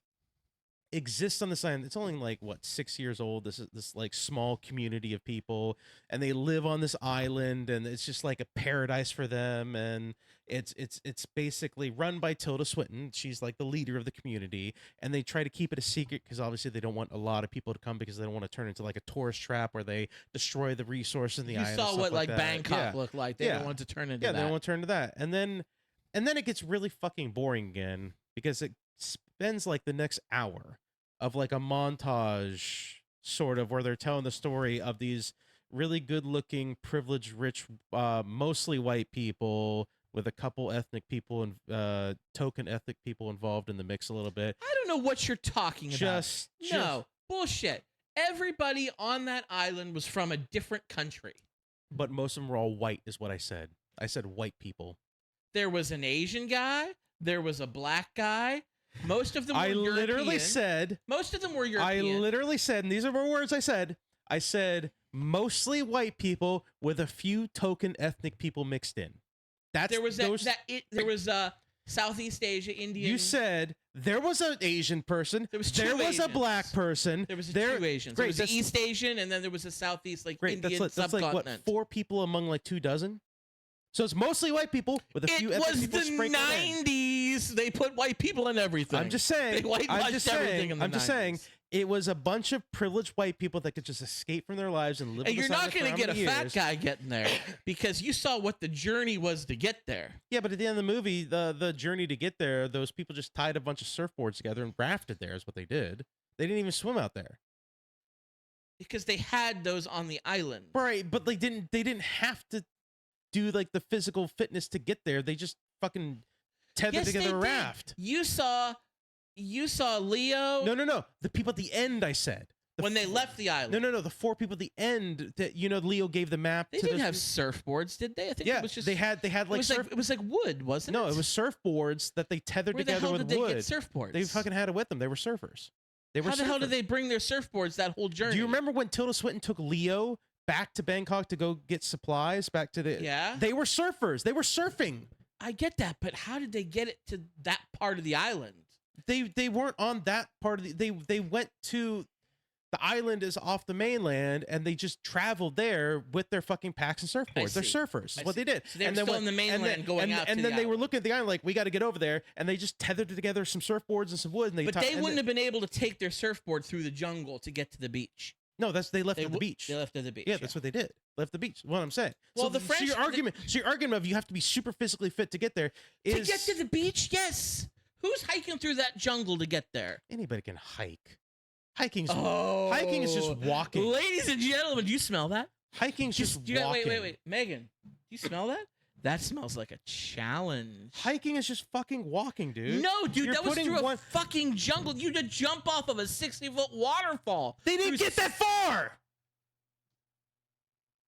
exists on this island. It's only, like, what, 6 years old. This like small community of people, and they live on this island, and it's just like a paradise for them. And it's basically run by Tilda Swinton. She's like the leader of the community, and they try to keep it a secret because obviously they don't want a lot of people to come because they don't want to turn into, like, a tourist trap where they destroy the resources in the island.
You saw what, like,
that.
Bangkok looked like. They don't want to turn into that.
They don't want to turn to that. And then it gets really fucking boring again because it spends, like, the next hour of, like, a montage sort of where they're telling the story of these really good-looking, privileged, rich, mostly white people with a couple ethnic people and token ethnic people involved in the mix a little bit.
I don't know what you're talking about. No, bullshit. Everybody on that island was from a different country.
But most of them were all white, is what I said. I said white people.
There was an Asian guy. There was a black guy. Most of them were European.
Literally said...
Most of them were European.
I literally said, and these are the words I said, mostly white people with a few token ethnic people mixed in.
There was Southeast Asia, Indian.
You said there was an Asian person.
There was
a black person.
There was two Asians.
Great,
there was an East Asian, and then there was a Southeast, like,
great.
Indian
That's
subcontinent.
like, what, 4 people among, like, 2 dozen? So it's mostly white people with a few ethnic people sprinkled in.
It was the 90s. They put white people in everything.
I'm just saying.
They whitewashed everything in the 90s.
I'm just saying. It was a bunch of privileged white people that could just escape from their lives and live.
And you're not
going to
get a fat guy getting there because you saw what the journey was to get there.
Yeah, but at the end of the movie, the journey to get there, those people just tied a bunch of surfboards together and rafted there is what they did. They didn't even swim out there.
Because they had those on the island.
Right, but they didn't have to do, like, the physical fitness to get there. They just fucking tethered together a raft.
You saw Leo.
No. The people at the end, I said.
When they left the island.
No. The 4 people at the end that, Leo gave the map
they
to.
They didn't have surfboards, did they? I think it was just.
They had like
it was like wood, wasn't it?
No, it was surfboards that they tethered together with wood.
Where the hell did they get surfboards?
They fucking had it with them. They were surfers.
How the hell did they bring their surfboards that whole journey?
Do you remember when Tilda Swinton took Leo back to Bangkok to go get supplies back to the...
Yeah.
They were surfers. They were surfing.
I get that, but how did they get it to that part of the island?
They weren't on that part of the... They went to... The island is off the mainland, and they just traveled there with their fucking packs and surfboards. They're
see.
surfers. That's what they did.
So they were still in the mainland going out to
and
the
then they were
island.
looking at the island like, we got to get over there, and they just tethered together some surfboards and some wood. And
But they wouldn't have been able to take their surfboard through the jungle to get to the beach.
No, they left at the beach.
They left at the beach.
Yeah, that's what they did. Left the beach. What I'm saying.
Well,
so your argument of you have to be super physically fit to get there is
to get to the beach. Yes. Who's hiking through that jungle to get there?
anybody can hike. Hiking is
Oh,
just walking.
Ladies and gentlemen, do you smell that?
Hiking's just
You got-
walking.
wait. Megan, do you smell that? That smells like a challenge.
Hiking is just fucking walking, dude.
No, dude,
You're
that was
putting
through a fucking jungle. You had to jump off of a 60-foot waterfall.
They didn't
through
get that far.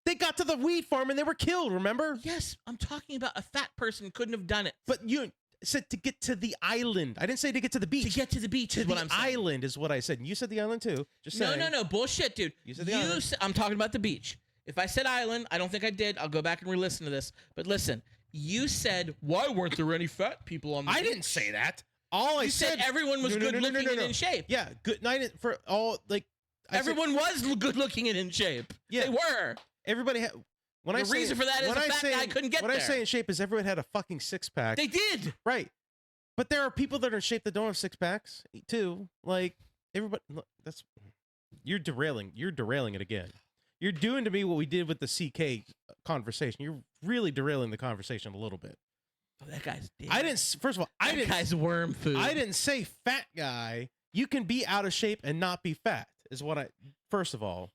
They got to the weed farm and they were killed, remember?
Yes, I'm talking about a fat person couldn't have done it.
But you said to get to the island. I didn't say to get to the beach.
To get to the beach is what I'm saying.
Island is what I said. And you said the island too. Just saying.
No, bullshit, dude.
You said the island.
I'm talking about the beach. If I said island, I don't think I did. I'll go back and re-listen to this. But listen, you said, why weren't there any fat people on the beach?
I didn't say that. All I
You said everyone was good looking and in shape.
Yeah, good night for all like
Everyone was good looking and in shape.
Yeah.
They were.
everybody had. When
The
I say,
reason for that is
when
the
I
fat
say,
guy couldn't get
When I
there.
say in shape is everyone had a fucking six pack.
They did.
Right. But there are people that are in shape that don't have six packs too. Like everybody, look, that's you're derailing it again. You're doing to me what we did with the CK conversation. You're really derailing the conversation a little bit.
Oh, that guy's dead.
I didn't. First of all,
That guy's worm food.
I didn't say fat guy. You can be out of shape and not be fat. Is what I. First of all,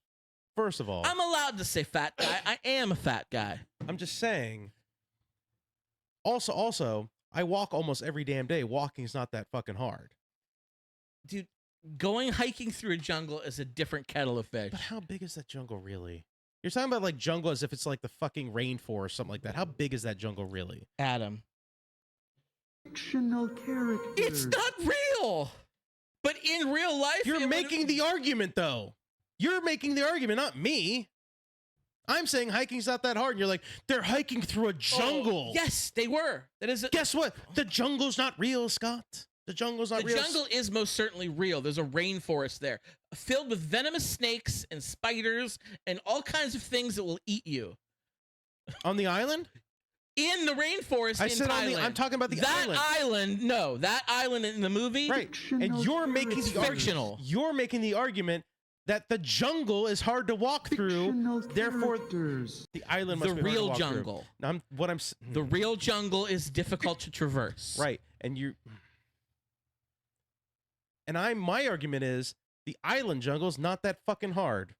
I'm allowed to say fat guy. I am a fat guy.
I'm just saying. Also, I walk almost every damn day. Walking is not that fucking hard.
Dude, going hiking through a jungle is a different kettle of fish.
But how big is that jungle really? You're talking about like jungle as if it's like the fucking rainforest or something like that. How big is that jungle really?
Adam.
Fictional characters.
It's not real. But in real life,
You're making the argument though. You're making the argument, not me. I'm saying hiking's not that hard. And you're like, they're hiking through a jungle.
Yes, they were. That is.
Guess what? The jungle's not real, Scott. The jungle's not
The
real.
jungle is most certainly real. There's a rainforest there filled with venomous snakes and spiders and all kinds of things that will eat you.
On the island?
In the rainforest
I
in
said
Thailand.
I'm talking about the
that
island.
that island in the movie.
Right. And you're making the
Fictional.
You're making the argument that the jungle is hard to walk through.
Fictional
Therefore,
characters.
the island must
The
be hard to
real
walk through.
jungle.
The
The real jungle is difficult to traverse.
right. And my argument is the island jungle is not that fucking hard.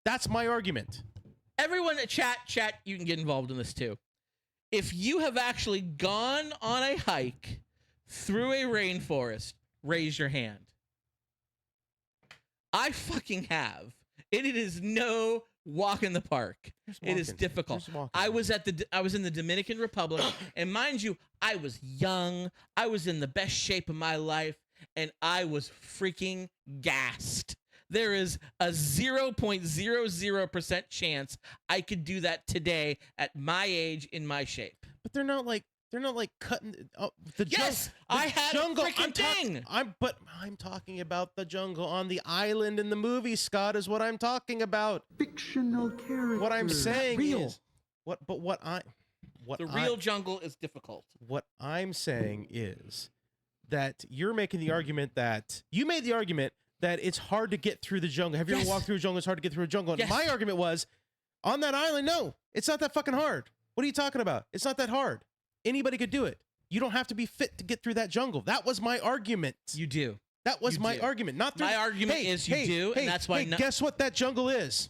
That's my argument.
Everyone, chat, you can get involved in this too. If you have actually gone on a hike through a rainforest, raise your hand. I fucking have. And it is no walk in the park. It is difficult. I was in the Dominican Republic, and mind you, I was young. I was in the best shape of my life, and I was freaking gassed. There is a 0.00% chance I could do that today at my age in my shape.
But they're not like cutting the
Yes,
the
I had
jungle.
a freaking thing.
I'm talking about the jungle on the island in the movie. Scott is what I'm talking about.
Fictional characters.
What I'm saying
real.
is what
The real jungle is difficult.
What I'm saying is that you're making the argument that you made the argument that it's hard to get through the jungle. Have you ever
Yes.
walked through a jungle? It's hard to get through a jungle. And
Yes.
my argument was on that island. No, it's not that fucking hard. What are you talking about? It's not that hard. Anybody could do it. You don't have to be fit to get through that jungle. That was my argument.
You do.
That was
You
my
do.
argument. Not through,
My argument is you do, and that's why
guess what that jungle is?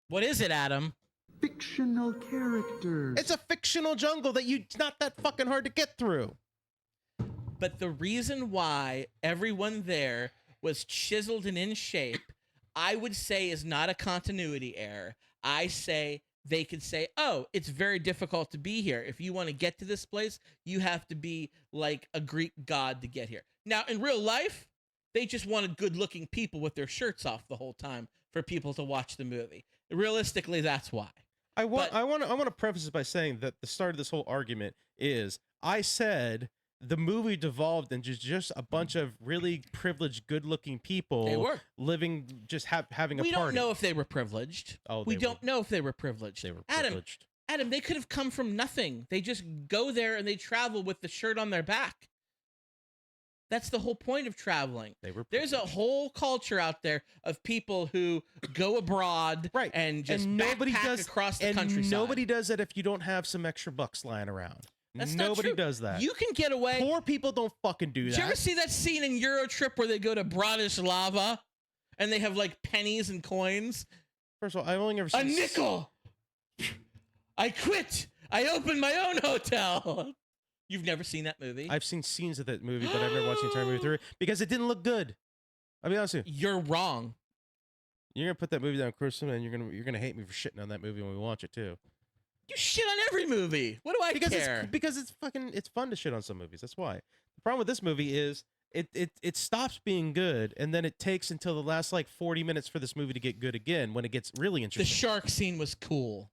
What is it, Adam?
Fictional characters.
It's a fictional jungle that it's not that fucking hard to get through.
But the reason why everyone there was chiseled and in shape, I would say is not a continuity error. I say they could say, oh, it's very difficult to be here. If you want to get to this place, you have to be like a Greek god to get here. Now, in real life, they just wanted good-looking people with their shirts off the whole time for people to watch the movie. Realistically, that's why.
I want to preface this by saying that the start of this whole argument is I said the movie devolved into just a bunch of really privileged, good-looking people
They were.
living, just having a
We
party.
don't know if they were privileged.
Oh,
We
they
don't
were.
know if they were privileged.
They were
Adam,
privileged.
Adam, they could have come from nothing. They just go there and they travel with the shirt on their back. That's the whole point of traveling.
They were.
There's a whole culture out there of people who go abroad
Right.
and just
nobody
backpack
does
across the
and
countryside.
nobody does that if you don't have some extra bucks lying around.
That's not
Nobody
true.
does that.
You can get away.
Poor people don't fucking do
Did you ever
that.
see that scene in Eurotrip where they go to Bratislava and they have like pennies and coins?
First of all, I've only ever
A
seen
nickel. I quit. I opened my own hotel. You've never seen that movie?
I've seen scenes of that movie, but I've never watched the entire movie through because it didn't look good. I'll be honest with you.
You're wrong.
You're gonna put that movie down, Christian, and you're gonna hate me for shitting on that movie when we watch it too.
You shit on every movie. What do I care?
Because it's fun to shit on some movies. That's why. The problem with this movie is it stops being good, and then it takes until the last like 40 minutes for this movie to get good again when it gets really
The
interesting.
shark scene was cool.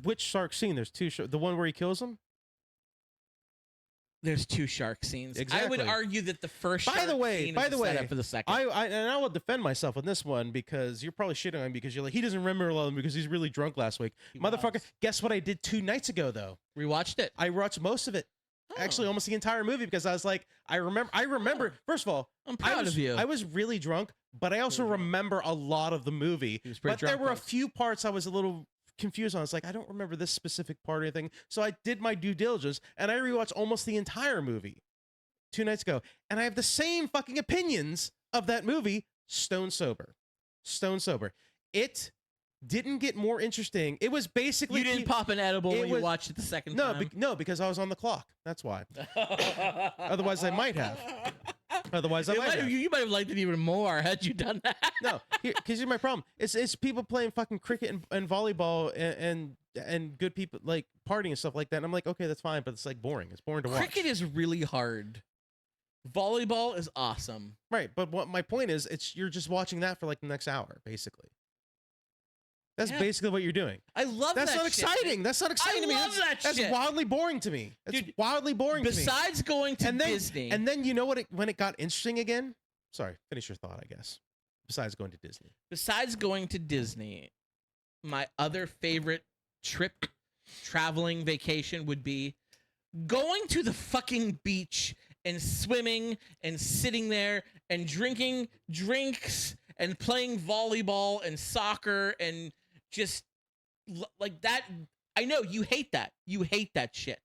Which shark scene? There's two. The one where he kills him.
There's two shark scenes. I would
Exactly.
argue that the first
By
shark
the way,
scene is the setup for the second.
I will defend myself on this one because you're probably shitting on me because you're like he doesn't remember a lot of them because he's really drunk last week.
He
Motherfucker,
was.
guess what I did 2 nights ago though?
Rewatched it.
I watched most of it.
Oh.
Actually, almost the entire movie because I was like, I remember. First of all,
I'm proud of you.
I was really drunk, but I also
Really drunk.
remember a lot of the movie.
He was pretty
But there
drunk,
were a
folks.
few parts I was a little confused on. I was like, I don't remember this specific part or anything. So I did my due diligence and I rewatched almost the entire movie 2 nights ago, and I have the same fucking opinions of that movie. Stone sober. It didn't get more interesting. It was basically
You didn't pop an edible
it
when you
was-
watched it the second
no,
time.
no, because I was on the clock. That's why. Otherwise, I might have. Otherwise, I
It
might
might have-
have.
you might have liked it even more had you done that.
No, because here's my problem. It's people playing fucking cricket and volleyball and good people like partying and stuff like that. And I'm like, okay, that's fine, but it's like boring. It's boring to watch.
Cricket is really hard. Volleyball is awesome.
Right, but what my point is, you're just watching that for like the next hour, basically. That's
Yeah.
basically what you're doing.
I love
That's
that
not
shit.
exciting. That's not exciting to me.
love that
That's
shit.
wildly boring to me. That's
Dude,
wildly boring to me.
Besides going to
And then,
Disney.
and then you know what? When it got interesting again. Sorry, finish your thought. I guess. Besides going to Disney.
Besides going to Disney, my other favorite trip, traveling vacation would be going to the fucking beach and swimming and sitting there and drinking drinks and playing volleyball and soccer and just like that. I know you hate that. You hate that shit.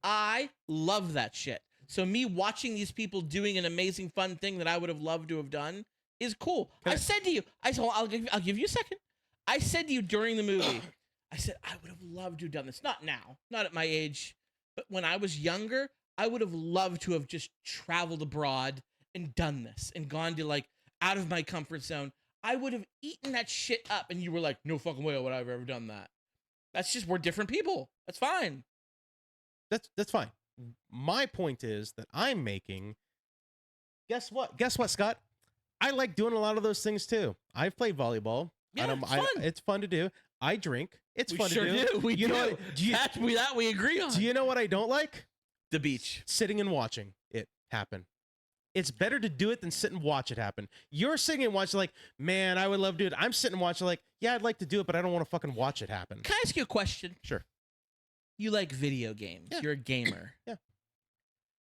I love that shit. So me watching these people doing an amazing fun thing that I would have loved to have done is cool. I said to you, I'll give you a second. I said to you during the movie, I said I would have loved to have done this. Not now, not at my age, but when I was younger, I would have loved to have just traveled abroad and done this and gone to like out of my comfort zone. I would have eaten that shit up, and you were like, no fucking way would I have ever done that. That's just, we're different people. That's fine.
That's fine. My point is that I'm making. Guess what? Guess what, Scott? I like doing a lot of those things too. I've played volleyball.
Yeah, it's fun.
It's fun to do. I drink. It's
We
fun
sure
to do.
do. We
you
do.
know what- do you,
that we agree on.
do you know what I don't like?
The beach.
Sitting and watching it happen. It's better to do it than sit and watch it happen. You're sitting and watching like, man, I would love to do it. I'm sitting and watching like, yeah, I'd like to do it, but I don't want to fucking watch it happen.
Can I ask you a question?
Sure.
You like video games.
Yeah.
You're a gamer.
Yeah.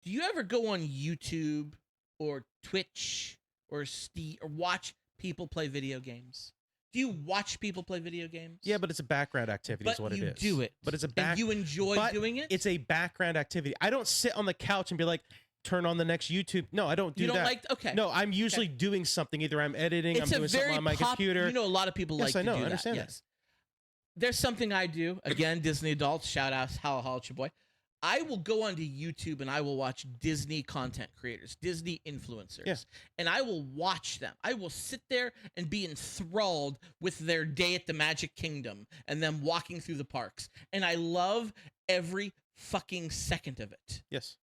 Do you ever go on YouTube or Twitch or Steam or watch people play video games? Do you watch people play video games?
Yeah, but it's a background activity
but
is what
you
it is.
do it.
But it's a
And you enjoy
but
doing it?
It's a background activity. I don't sit on the couch and be like, turn on the next YouTube. No, I don't do
you don't
that.
like, okay.
No, I'm usually doing something. Either I'm editing,
It's
I'm
a
doing something
very
on my computer.
You know, a lot of people
Yes,
like
I know,
to do
I understand
that.
that.
Yes. There's something I do. Again, Disney adults, shout out, holla at your boy. I will go onto YouTube and I will watch Disney content creators, Disney influencers,
Yeah.
and I will watch them. I will sit there and be enthralled with their day at the Magic Kingdom and them walking through the parks. And I love every fucking second of it.
Yes.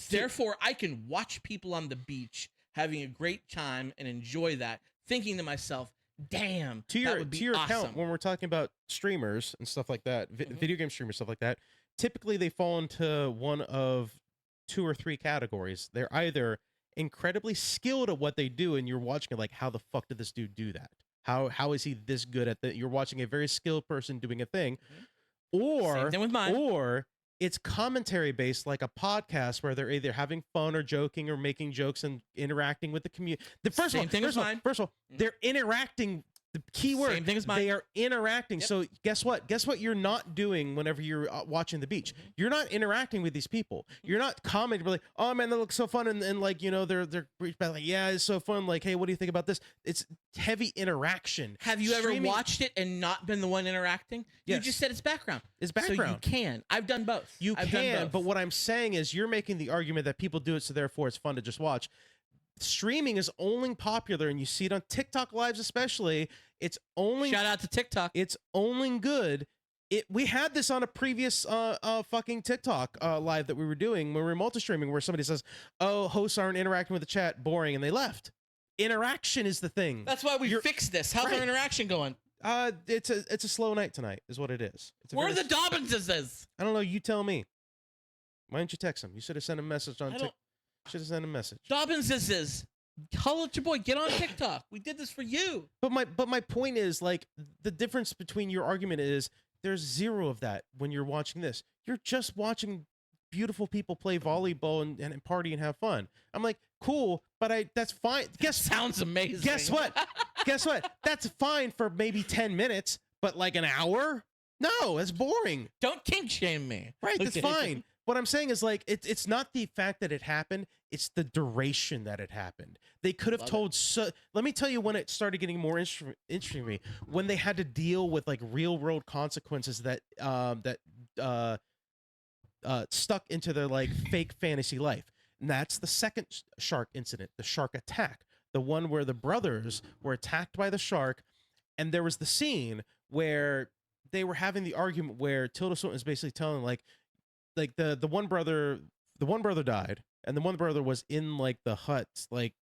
Therefore, I can watch people on the beach having a great time and enjoy that, thinking to myself, damn,
To
that
your
would be
to your
awesome.
account, when we're talking about streamers and stuff like that, video game streamers, stuff like that, typically they fall into one of 2 or 3 categories. They're either incredibly skilled at what they do, and you're watching it like, how the fuck did this dude do that? How is he this good at that? You're watching a very skilled person doing a thing, or
Same thing with mine.
or it's commentary based, like a podcast where they're either having fun or joking or making jokes and interacting with the community. First of all, they're interacting. The key word,
Same thing as mine.
they are interacting.
Yep.
So guess what? Guess what you're not doing whenever you're watching the beach? You're not interacting with these people. You're not commenting like, oh man, that looks so fun. And like, you know, they're like, yeah, it's so fun. Like, hey, what do you think about this? It's heavy interaction.
Have you ever watched it and not been the one interacting?
Yes.
You just said it's background.
It's background.
So you can. I've done both. I've done
can,
both.
but what I'm saying is you're making the argument that people do it, so therefore it's fun to just watch. Streaming is only popular, and you see it on TikTok lives especially. It's only
shout out to TikTok.
It's only good. We had this on a previous fucking TikTok live that we were doing when we were multi-streaming, where somebody says, "Oh, hosts aren't interacting with the chat, boring," and they left. Interaction is the thing.
That's why we fixed this. How's our interaction going?
It's a slow night tonight, is what it is.
Where are the Dobbinses?
I don't know. You tell me. Why didn't you text him? You should have sent a message on TikTok. Should have sent a message.
Dobbinses. Holla at your boy. Get on TikTok. We did this for you.
But my point is, like, the difference between your argument is there's zero of that when you're watching this. You're just watching beautiful people play volleyball and party and have fun. I'm like, cool, but that's fine.
Sounds amazing.
Guess what? Guess what? That's fine for maybe 10 minutes, but like an hour? No, that's boring.
Don't kink shame me.
Right, that's fine. What I'm saying is, like, it's not the fact that it happened, it's the duration that it happened. They could have told let me tell you when it started getting more interesting to me, when they had to deal with like real world consequences that stuck into their like fake fantasy life. And that's the second shark incident, the shark attack, the one where the brothers were attacked by the shark, and there was the scene where they were having the argument where Tilda Swinton is basically telling like the one brother died, and the one brother was in like the hut, like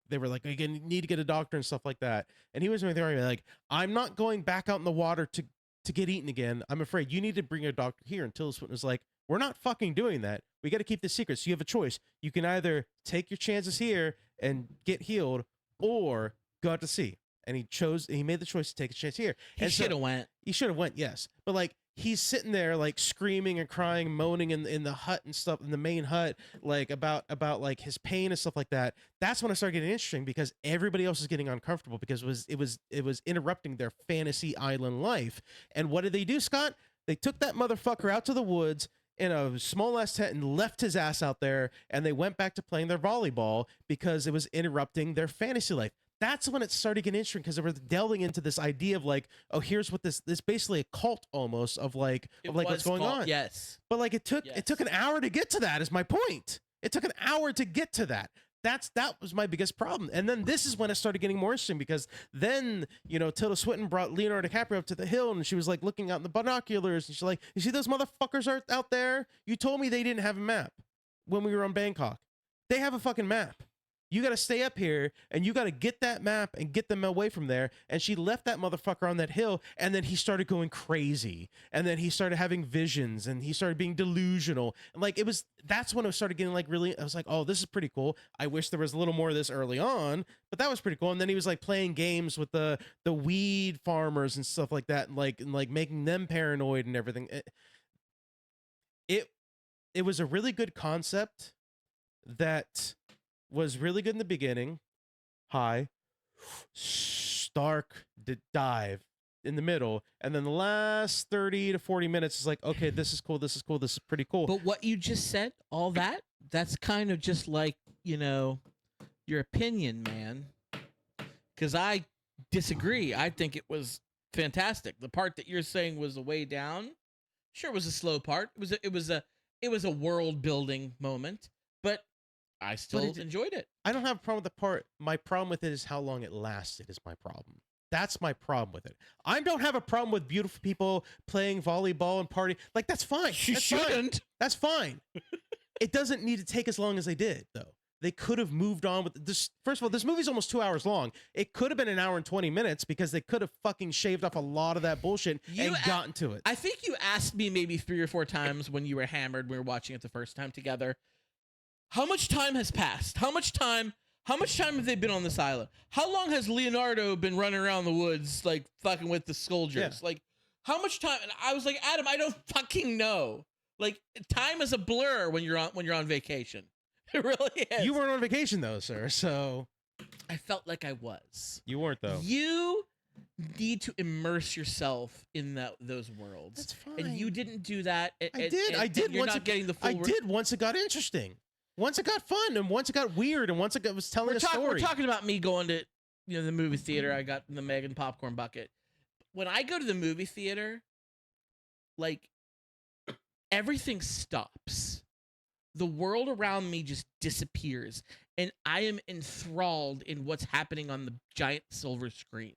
they were like, you need to get a doctor and stuff like that, and he was making the argument like, I'm not going back out in the water to get eaten again. I'm afraid you need to bring a doctor here. And Tilda Swinton was like, we're not fucking doing that. We got to keep this secret. So you have a choice. You can either take your chances here and get healed, or go out to sea. And he made the choice to take a chance here.
He should have went.
He should have went, yes. But like, he's sitting there like screaming and crying, moaning in the hut and stuff, in the main hut, like about like his pain and stuff like that. That's when I started getting interesting, because everybody else is getting uncomfortable because it was interrupting their fantasy island life. And what did they do, Scott? They took that motherfucker out to the woods in a small ass tent and left his ass out there, and they went back to playing their volleyball because it was interrupting their fantasy life. That's when it started getting interesting, because they were delving into this idea of like, oh, here's what this basically a cult almost of like what's going on.
Yes.
But like it took an hour to get to that, is my point. It took an hour to get to that. That was my biggest problem. And then this is when it started getting more interesting, because then, you know, Tilda Swinton brought Leonardo DiCaprio up to the hill, and she was like looking out in the binoculars, and she's like, you see those motherfuckers are out there? You told me they didn't have a map when we were on Bangkok. They have a fucking map. You got to stay up here, and you got to get that map and get them away from there. And she left that motherfucker on that hill, and then he started going crazy. And then he started having visions, and he started being delusional. And like, that's when it started getting like really, I was like, oh, this is pretty cool. I wish there was a little more of this early on, but that was pretty cool. And then he was like playing games with the weed farmers and stuff like that, and like making them paranoid and everything. It was a really good concept that was really good in the beginning, high, stark dive in the middle, and then the last 30 to 40 minutes is like, okay, this is cool, this is cool, this is pretty cool.
But what you just said, all that's kind of just like, you know, your opinion, man. Because I disagree. I think it was fantastic. The part that you're saying was a way down, sure, it was a slow part. It was a world building moment, but I still enjoyed it.
I don't have a problem with the part. My problem with it is how long it lasted is my problem. That's my problem with it. I don't have a problem with beautiful people playing volleyball and party. Like, that's fine.
You shouldn't.
That's fine. It doesn't need to take as long as they did, though. they could have moved on with this. First of all, this movie's almost 2 hours long. It could have been an hour and 20 minutes because they could have fucking shaved off a lot of that bullshit and gotten to it.
I think you asked me maybe 3 or 4 times when you were hammered, we were watching it the first time together. How much time has passed? How much time have they been on this island? How long has Leonardo been running around the woods, like, fucking with the soldiers?
Yeah.
Like, how much time? And I was like, Adam, I don't fucking know. Like, time is a blur when you're on vacation. It really is.
You weren't on vacation though, sir. So
I felt like I was.
you weren't though.
You need to immerse yourself in those worlds.
That's fine.
And you didn't do that.
I did.
You're
Once
not getting the full.
I did once it got interesting. Once it got fun, and once it got weird, and once it was telling a story.
We're talking about me going to the movie theater. I got the Megan popcorn bucket. When I go to the movie theater, like, everything stops. The world around me just disappears, and I am enthralled in what's happening on the giant silver screen.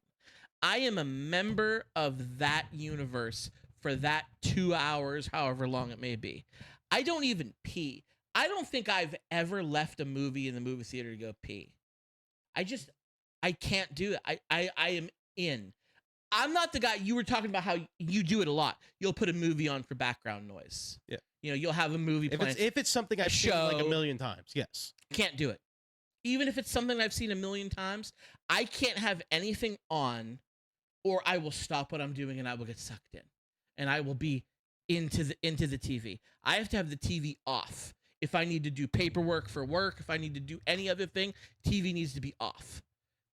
I am a member of that universe for that 2 hours, however long it may be. I don't even pee. I don't think I've ever left a movie in the movie theater to go pee. I can't do it. I am in. I'm not the guy. You were talking about how you do it a lot. You'll put a movie on for background noise.
Yeah.
You'll have a movie playing.
If it's something I've seen like a million times, yes.
Can't do it. Even if it's something I've seen a million times, I can't have anything on, or I will stop what I'm doing and I will get sucked in, and I will be into the TV. I have to have the TV off. If I need to do paperwork for work, if I need to do any other thing, TV needs to be off.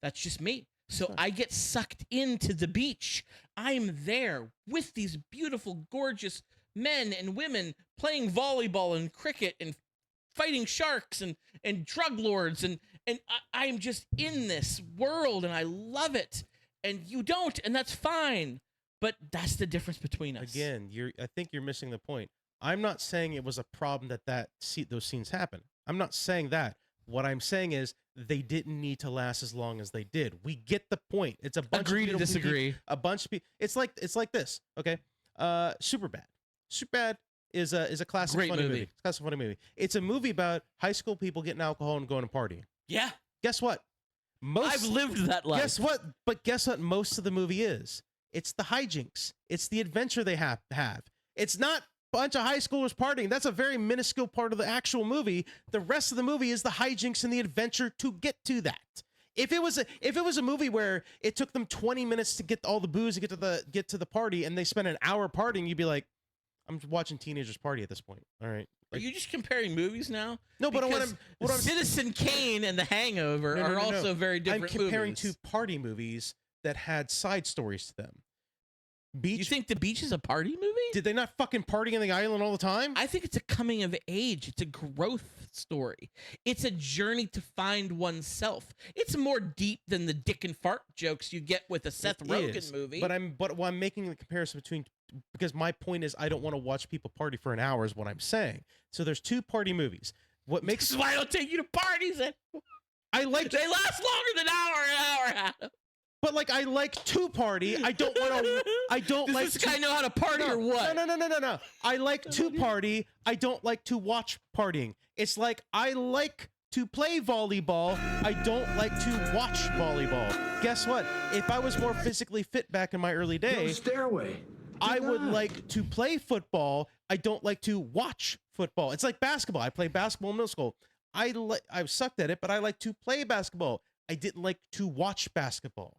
That's just me. So I get sucked into the beach. I am there with these beautiful, gorgeous men and women playing volleyball and cricket and fighting sharks and drug lords. And I am just in this world, and I love it. And you don't, and that's fine. But that's the difference between us.
Again, I think you're missing the point. I'm not saying it was a problem that those scenes happen. I'm not saying that. What I'm saying is they didn't need to last as long as they did. We get the point. It's a bunch
Agree
of
to disagree.
A bunch of people. It's like this. Okay. Superbad. Superbad is a classic
Great
funny
movie.
It's a classic funny movie. It's a movie about high school people getting alcohol and going to party.
Yeah.
Guess what?
I've lived that life.
Guess what? But guess what? Most of the movie is. It's the hijinks. It's the adventure they have. It's not bunch of high schoolers partying. That's a very minuscule part of the actual movie. The rest of the movie is the hijinks and the adventure to get to that. If it was a movie where it took them 20 minutes to get all the booze to get to the party, and they spent an hour partying, you'd be like, I'm watching teenagers party at this point. All right.
Are you just comparing movies now?
No, but
Because Citizen Kane and The Hangover are also very different
I'm comparing
movies.
two party movies that had side stories to them. Beach.
You think The Beach is a party movie?
Did they not fucking party on the island all the time?
I think it's a coming of age. It's a growth story. It's a journey to find oneself. It's more deep than the dick and fart jokes you get with a Seth Rogen movie.
But I'm making the comparison between, because my point is I don't want to watch people party for an hour is what I'm saying. So there's two party movies. What makes
This is why I don't take you to parties.
I like
They last longer than an hour and an hour.
But like I like to party. I don't want to. I don't
Does
like.
this guy know how to party or what?
No. I like to party. I don't like to watch partying. It's like I like to play volleyball. I don't like to watch volleyball. Guess what? If I was more physically fit back in my early days,
Stairway.
I would like to play football. I don't like to watch football. It's like basketball. I played basketball in middle school. I've sucked at it, but I like to play basketball. I didn't like to watch basketball.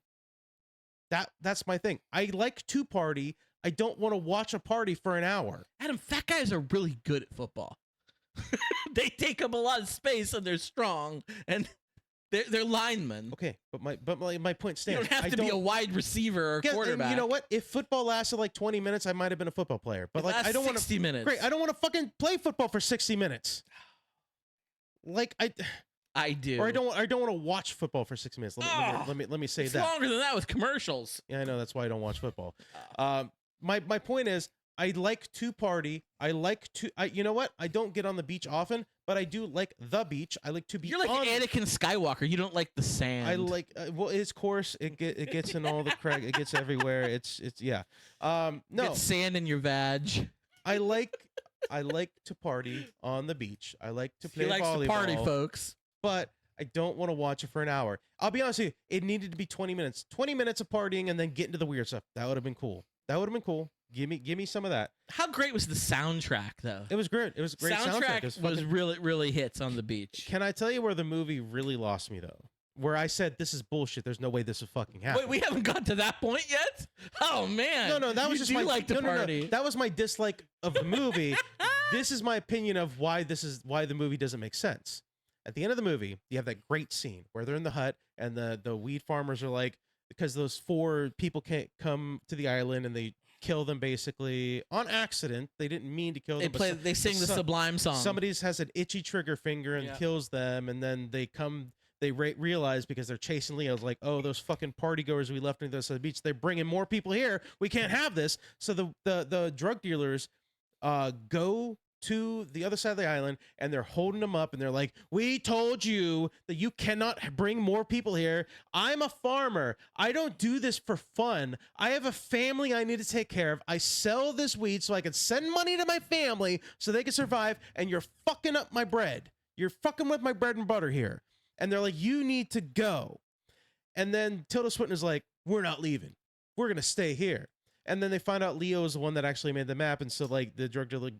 That's my thing. I like to party. I don't want to watch a party for an hour.
Adam, fat guys are really good at football. They take up a lot of space and they're strong and they're linemen.
Okay, but my point
You
stands.
don't have to be a wide receiver or quarterback.
And you know what? If football lasted like 20 minutes, I might have been a football player. But like I don't want to
60 minutes.
Great. I don't want to fucking play football for 60 minutes. Like
I do.
Or I don't want to watch football for 6 minutes. Let me say
it's
that.
longer than that with commercials.
Yeah, I know. That's why I don't watch football. My point is, I like to party. You know what? I don't get on the beach often, but I do like the beach. I like to be.
You're like Anakin Skywalker. You don't like the sand.
I like. Well, it's coarse. It gets in all the crack. It gets everywhere. It's yeah. No.
Get sand in your vag.
I like to party on the beach. I like to play
He likes
volleyball.
to party, folks.
but I don't want to watch it for an hour. I'll be honest with you, it needed to be 20 minutes. 20 minutes of partying and then get into the weird stuff. That would have been cool. That would have been cool. Give me some of that.
How great was the soundtrack, though?
It was great. It was a great soundtrack. It
was
fucking-
really hits on the beach.
Can I tell you where the movie really lost me though? Where I said this is bullshit. There's no way this would fucking happen.
Wait, we haven't got to that point yet? Oh man.
No, that was
You
just
do
my
like the
no,
party.
That was my dislike of the movie. This is my opinion of why the movie doesn't make sense. At the end of the movie, you have that great scene where they're in the hut and the weed farmers are like, because those 4 people can't come to the island and they kill them basically on accident. They didn't mean to kill them.
They sing the Sublime song.
Somebody has an itchy trigger finger and kills them, and then they come. They realize because they're chasing Leo's like, oh, those fucking party goers we left on the other side of the beach. They're bringing more people here. We can't have this. So the drug dealers go to the other side of the island and they're holding them up and they're like, we told you that you cannot bring more people here. I'm a farmer. I don't do this for fun. I have a family I need to take care of. I sell this weed so I can send money to my family so they can survive, and you're fucking up my bread. You're fucking with my bread and butter here. And they're like, you need to go. And then Tilda Swinton is like, we're not leaving. We're going to stay here. And then they find out Leo is the one that actually made the map. And so like the drug dealer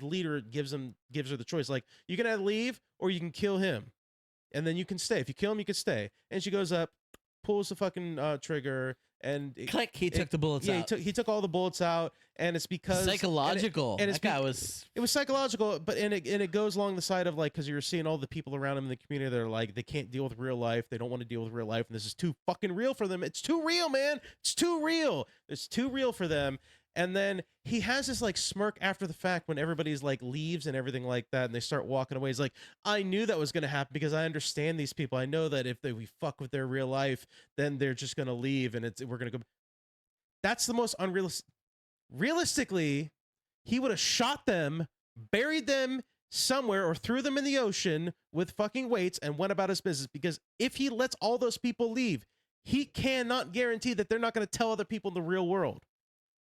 leader gives her the choice. Like, you can either leave or you can kill him. And then you can stay. If you kill him, you can stay. And she goes up, pulls the fucking trigger, and
Click, he took the bullets out.
He took all the bullets out, and it's because
psychological.
And
that guy was.
It was psychological, but it goes along the side of like, because you're seeing all the people around him in the community that are like, they can't deal with real life, they don't want to deal with real life, and this is too fucking real for them. It's too real, man. It's too real. It's too real for them. And then he has this like smirk after the fact when everybody's like leaves and everything like that, and they start walking away. He's like, I knew that was going to happen because I understand these people. I know that if we fuck with their real life, then they're just going to leave, and we're going to go. That's the most unrealistic. Realistically, he would have shot them, buried them somewhere, or threw them in the ocean with fucking weights and went about his business. Because if he lets all those people leave, he cannot guarantee that they're not going to tell other people in the real world.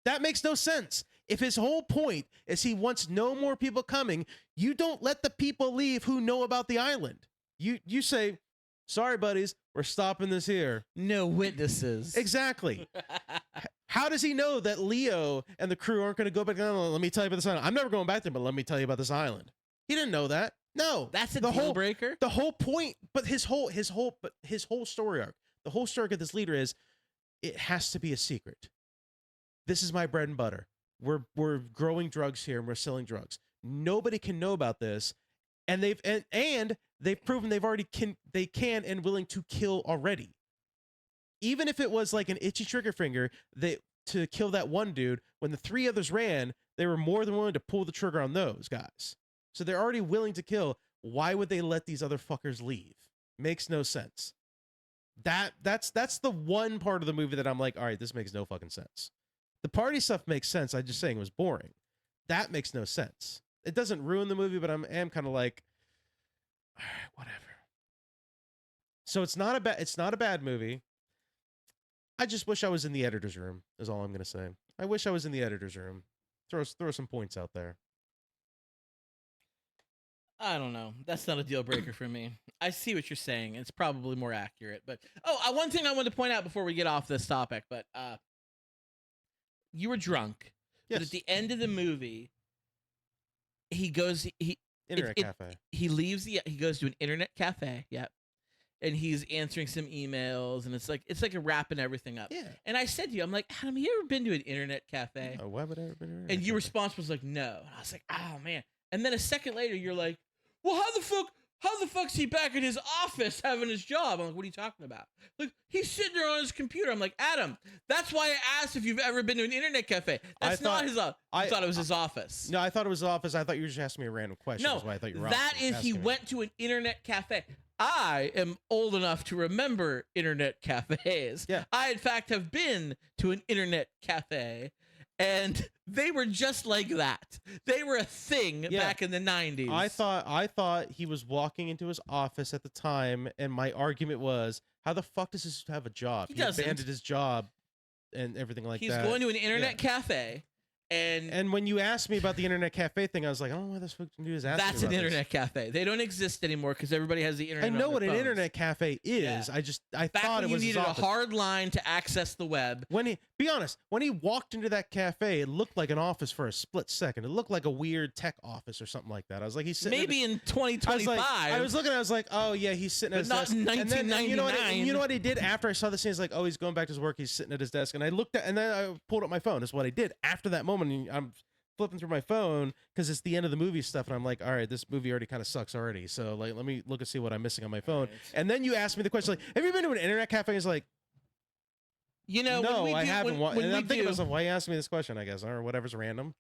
That makes no sense. If his whole point is he wants no more people coming, you don't let the people leave who know about the island. You say, sorry, buddies, we're stopping this here.
No witnesses.
Exactly. How does he know that Leo and the crew aren't going to go back? No, let me tell you about this island. I'm never going back there, but let me tell you about this island. He didn't know that. No,
That's a deal breaker.
The whole point, but his whole story arc, the whole story of this leader is, it has to be a secret. This is my bread and butter. We're growing drugs here and we're selling drugs. Nobody can know about this, and they've proven they can and willing to kill already. Even if it was like an itchy trigger finger, to kill that one dude, when the 3 others ran, they were more than willing to pull the trigger on those guys. So they're already willing to kill. Why would they let these other fuckers leave? Makes no sense. That's the one part of the movie that I'm like, all right, this makes no fucking sense. The party stuff makes sense. I'm just saying it was boring. That makes no sense. It doesn't ruin the movie, but I am kind of like, all right, whatever. So it's not a bad movie. I just wish I was in the editor's room, is all I'm going to say. I wish I was in the editor's room. Throw some points out there.
I don't know. That's not a deal breaker for me. I see what you're saying. It's probably more accurate. But one thing I wanted to point out before we get off this topic, but you were drunk.
Yes.
But at the end of the movie, he goes
Internet cafe.
He leaves he goes to an internet cafe, yep. And he's answering some emails, and it's like wrapping everything up.
Yeah.
And I said to you, I'm like, Adam, you ever been to an internet cafe?
No, why would I ever been to an
And
internet
your
cafe?
response was like, no. And I was like, oh man. And then a second later, you're like, well, how the fuck's he back in his office having his job? I'm like, what are you talking about? Like, he's sitting there on his computer. I'm like, Adam, that's why I asked if you've ever been to an internet cafe. That's not his office. I thought it was his office.
No, I thought it was his office. I thought you were just asking me a random question.
No,
That's why I thought you were
that is he
asking me.
went to an internet cafe. I am old enough to remember internet cafes.
Yeah.
I, in fact, have been to an internet cafe, and they were just like that. They were a thing back in the 90s.
I thought he was walking into his office at the time, and my argument was, how the fuck does this have a job?
He doesn't.
abandoned his job and everything like
He's
that.
going to an internet cafe, And
when you asked me about the internet cafe thing, I was like, I don't know why this fucking dude is asking
that's
me
an
about
internet cafe. They don't exist anymore because everybody has the
this.
internet.
I know
on
what
their
an
phones.
internet cafe is.
Yeah.
I
Back
thought
when
it was
you
his
needed a
office.
hard line to access the web.
Be honest, when he walked into that cafe, it looked like an office for a split second. It looked like a weird tech office or something like that. I was like, he's sitting.
Maybe in 2025.
I was looking. I was like, oh yeah, he's sitting at his
But not
desk.
in
And then, and you know what?
1999.
You know what he did after I saw the scene? He's like, oh, he's going back to his work. He's sitting at his desk, and I looked at, and then I pulled up my phone. That's what I did after that moment. And I'm flipping through my phone because it's the end of the movie stuff, and I'm like, all right, this movie already kind of sucks already. So like, let me look and see what I'm missing on my phone.
Right.
And then you asked me the question, like, have you been to an internet cafe? He's like,
You know,
no,
when we
I
do,
haven't.
When,
And
when
I'm
we
thinking to
do,
myself, why are you asking me this question? I guess, or whatever's random.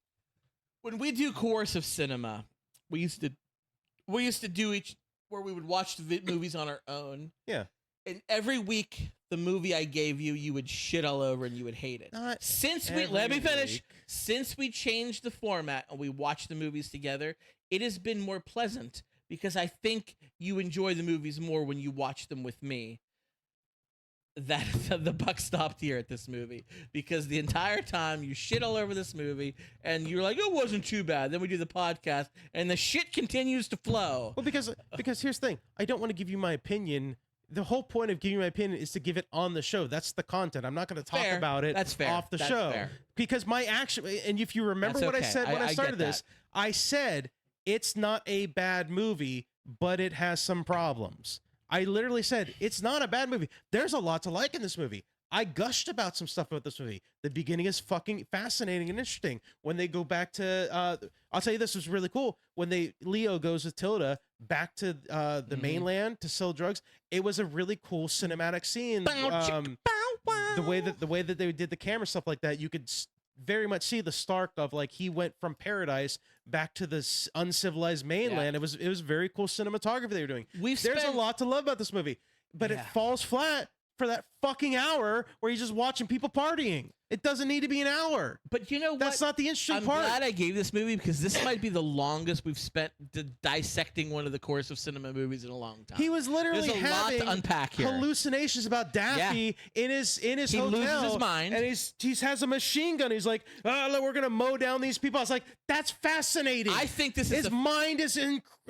when we do coercive cinema, we used to do each where we would watch the movies on our own.
Yeah.
And every week, the movie I gave you, you would shit all over and you would hate it.
Not
Since we let me
every
finish.
week.
Since we changed the format and we watch the movies together, it has been more pleasant because I think you enjoy the movies more when you watch them with me. That the buck stopped here at this movie because the entire time you shit all over this movie and you're like, it wasn't too bad. Then we do the podcast and the shit continues to flow.
Well, because here's the thing, I don't want to give you my opinion. The whole point of giving you my opinion is to give it on the show. That's the content. I'm not going to talk
Fair.
about it
That's fair.
off the
That's
show.
fair.
Because my action, and if you remember
That's
what I
okay.
said when I
I
started
get
this,
that.
I said it's not a bad movie, but it has some problems. I literally said it's not a bad movie. There's a lot to like in this movie. I gushed about some stuff about this movie. The beginning is fucking fascinating and interesting. When they go back to, I'll tell you this was really cool. When Leo goes with Tilda back to the mainland to sell drugs, it was a really cool cinematic scene. The way that they did the camera stuff like that, you could very much see the Stark of like he went from paradise back to this uncivilized mainland. It was very cool cinematography they were doing. There's a lot to love about this movie, but it falls flat for that fucking hour where you're just watching people partying. It doesn't need to be an hour.
But you know what?
That's not the interesting
I'm
part.
glad I gave this movie because this might be the longest we've spent dissecting one of the course of cinema movies in a long time.
He was literally
There's a lot
having
to unpack here.
hallucinations about Daffy in his
He
hotel.
loses his mind.
And he has a machine gun. He's like, oh, we're gonna mow down these people. I was like, that's fascinating.
I think this is
his mind is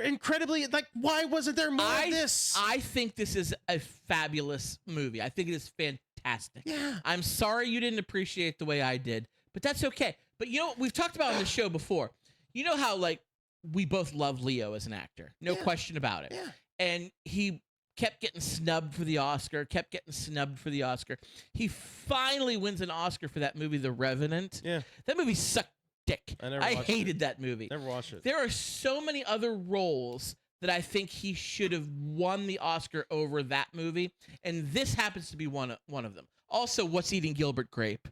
incredibly like. Why wasn't there more of this?
I think this is a fabulous movie. I think it is fantastic.
Yeah.
I'm sorry you didn't appreciate the way I did, but that's okay. But you know what we've talked about on the show before. You know how like we both love Leo as an actor, no question about it.
Yeah.
And he kept getting snubbed for the Oscar. He finally wins an Oscar for that movie, The Revenant.
Yeah.
That movie sucked dick.
I
hated that movie.
Never watched it.
There are so many other roles that I think he should have won the Oscar over that movie, and this happens to be one of them. Also, What's Eating Gilbert Grape.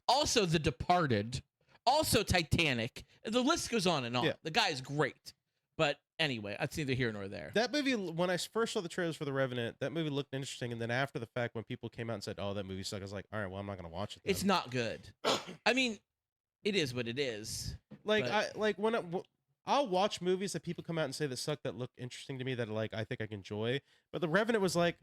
Also, The Departed. Also, Titanic. The list goes on and on.
Yeah.
The guy is great. But anyway, that's neither here nor there.
That movie, when I first saw the trailers for The Revenant, that movie looked interesting. And then after the fact, when people came out and said, oh, that movie sucked, I was like, all right, well, I'm not going to watch it then.
It's not good. I mean, it is what it is.
Like,
but-
I'll watch movies that people come out and say that suck that look interesting to me that like I think I can enjoy. But The Revenant was like,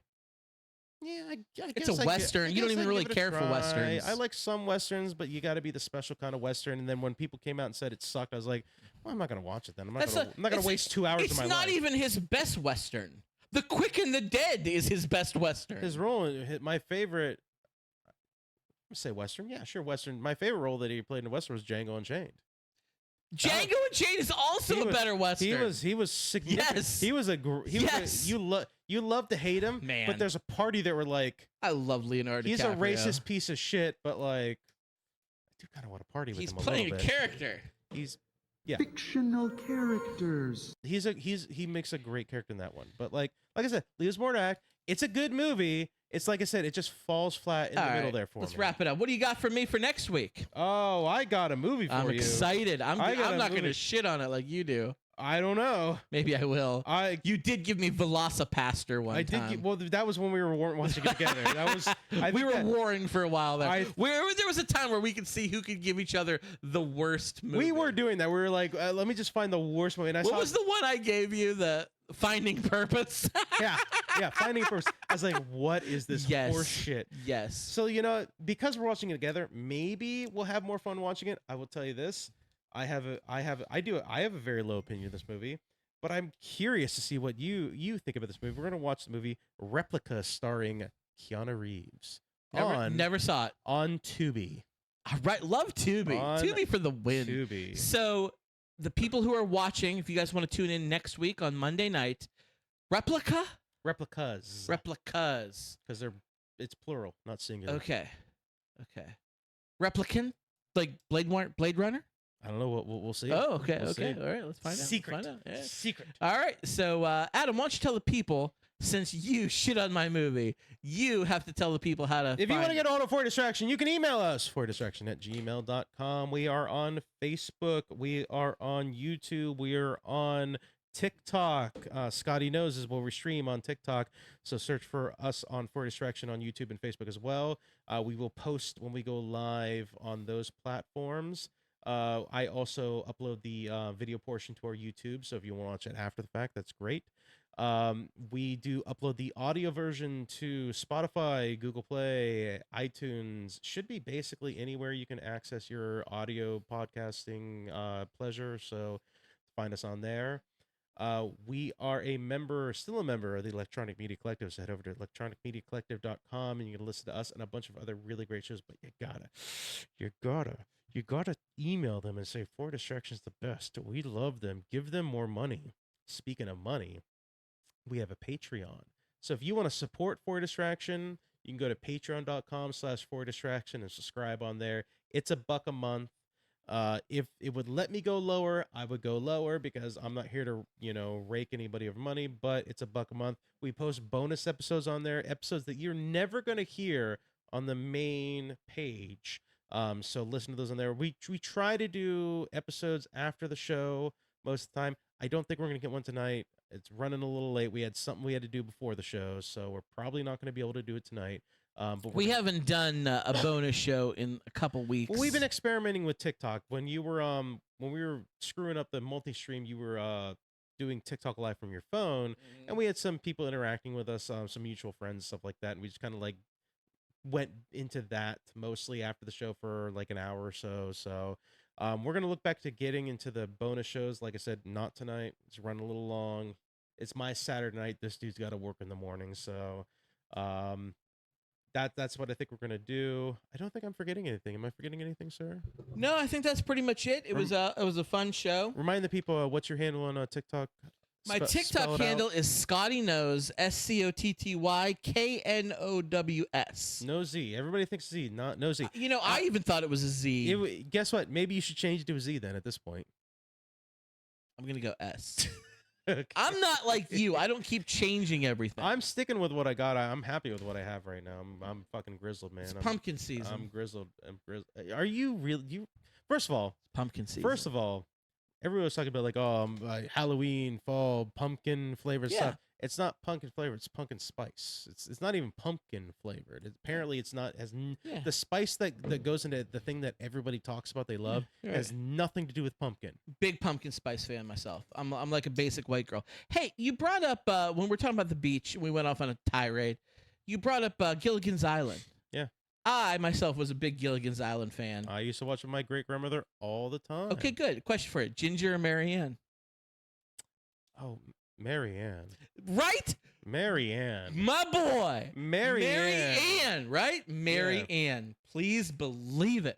yeah, I
It's
guess
a
I
Western.
gi- I
You don't
guess
even
I'd
really
give it a
care for
try.
Westerns.
I like some Westerns, but you got to be the special kind of Western. And then when people came out and said it sucked, I was like, well, I'm not going to watch it then. I'm not going to
it's-
waste 2 hours of my
It's not
life.
even his best Western. The Quick and the Dead is his best Western.
His role, my favorite, say Western. Yeah, sure, Western. My favorite role that he played in a Western was Django Unchained.
Django Unchained is also a better Western.
He was significant.
Yes.
He was a
Yes.
you love to hate him,
Man.
but there's a party that were like
I love Leonardo
he's
DiCaprio.
a racist piece of shit, but like I do kind of want to party with
He's
him
playing
a
a
little bit.
character.
He's
Fictional characters.
he makes a great character in that one. But like I said, Leo's Mordak, it's a good movie. It's like I said, it just falls flat in
All
the middle
right,
there for
let's
me.
wrap it up. What do you got for me for next week?
Oh, I got a movie for
I'm
you.
excited.
I got
I'm
a
not going to
movie.
shit on it like you do.
I don't know.
Maybe I will.
You
did give me Velocipaster one
I
time.
did. Well, that was when we were watching it together. That was.
We were warring for a while there.
I-
There was a time where we could see who could give each other the worst movie.
We were doing that. We were like, let me just find the worst movie. And I
What
saw
was the one I gave you? Finding purpose.
yeah, finding purpose. I was like, what is this horse shit?
Yes.
So, because we're watching it together, maybe we'll have more fun watching it. I will tell you this. I have a very low opinion of this movie, but I'm curious to see what you think about this movie. We're going to watch the movie Replica starring Keanu Reeves.
Never saw it.
On Tubi.
Right, love Tubi. Tubi for the win.
Tubi.
So the people who are watching, if you guys want to tune in next week on Monday night, Replicas.
Because it's plural, not singular.
Okay. Replicant, like Blade Runner.
I don't know. We'll see.
Oh, okay.
We'll see.
All right, let's find out.
Secret.
Yeah.
Secret.
All right. So, Adam, why don't you tell the people, since you shit on my movie, you have to tell the people how to.
If you want to get on For Distraction, you can email us, fordistraction@gmail.com. We are on Facebook. We are on YouTube. We are on TikTok. Scotty Knows is where we stream on TikTok. So search for us on For Distraction on YouTube and Facebook as well. We will post when we go live on those platforms. I also upload the video portion to our YouTube, so if you want to watch it after the fact, that's great. We do upload the audio version to Spotify, Google Play, iTunes. Should be basically anywhere you can access your audio podcasting pleasure, so find us on there. We are still a member of the Electronic Media Collective, so head over to electronicmediacollective.com and you can listen to us and a bunch of other really great shows, but you gotta email them and say For Distraction's the best. We love them. Give them more money. Speaking of money, we have a Patreon. So if you want to support For Distraction, you can go to patreon.com/fordistraction and subscribe on there. It's $1 a month. If it would let me go lower, I would go lower because I'm not here to, rake anybody of money, but it's $1 a month. We post bonus episodes on there, episodes that you're never going to hear on the main page. So listen to those on there. We try to do episodes after the show most of the time. I don't think we're going to get one tonight. It's running a little late. We had something we had to do before the show, so we're probably not going to be able to do it tonight. But
we haven't done a bonus show in a couple weeks.
Well, we've been experimenting with TikTok. When we were screwing up the multi-stream, you were doing TikTok live from your phone, and we had some people interacting with us, some mutual friends, stuff like that, and we just kind of went into that mostly after the show for like an hour or so. So we're going to look back to getting into the bonus shows. Like I said, not tonight. It's running a little long. It's my Saturday night. This dude's got to work in the morning. So that's what I think we're going to do. I don't think I'm forgetting anything. Am I forgetting anything, sir?
No, I think that's pretty much it. It was a fun show.
Remind the people, what's your handle on TikTok?
My TikTok handle is Scotty Knows, SCOTTYKNOWS.
No Z. Everybody thinks Z, not no Z.
I even thought it was a Z.
Guess what? Maybe you should change it to a Z then at this point.
I'm going to go S.
Okay.
I'm not like you. I don't keep changing everything.
I'm sticking with what I got. I'm happy with what I have right now. I'm fucking grizzled, man.
It's pumpkin season.
I'm grizzled. Are you real? First of all,
it's pumpkin season.
First of all, everyone was talking about Halloween, fall, pumpkin flavored stuff. It's not pumpkin flavored. It's pumpkin spice. It's not even pumpkin flavored. Apparently, it's not the spice that goes into the thing that everybody talks about. They love has nothing to do with pumpkin.
Big pumpkin spice fan myself. I'm like a basic white girl. Hey, you brought up when we're talking about the beach. We went off on a tirade. You brought up Gilligan's Island.
Yeah.
I myself was a big Gilligan's Island fan.
I used to watch with my great grandmother all the time.
Okay, good. Question for you: Ginger or Marianne?
Oh, Marianne.
Right?
Marianne.
My boy.
Marianne.
Marianne, right? Marianne. Please believe it.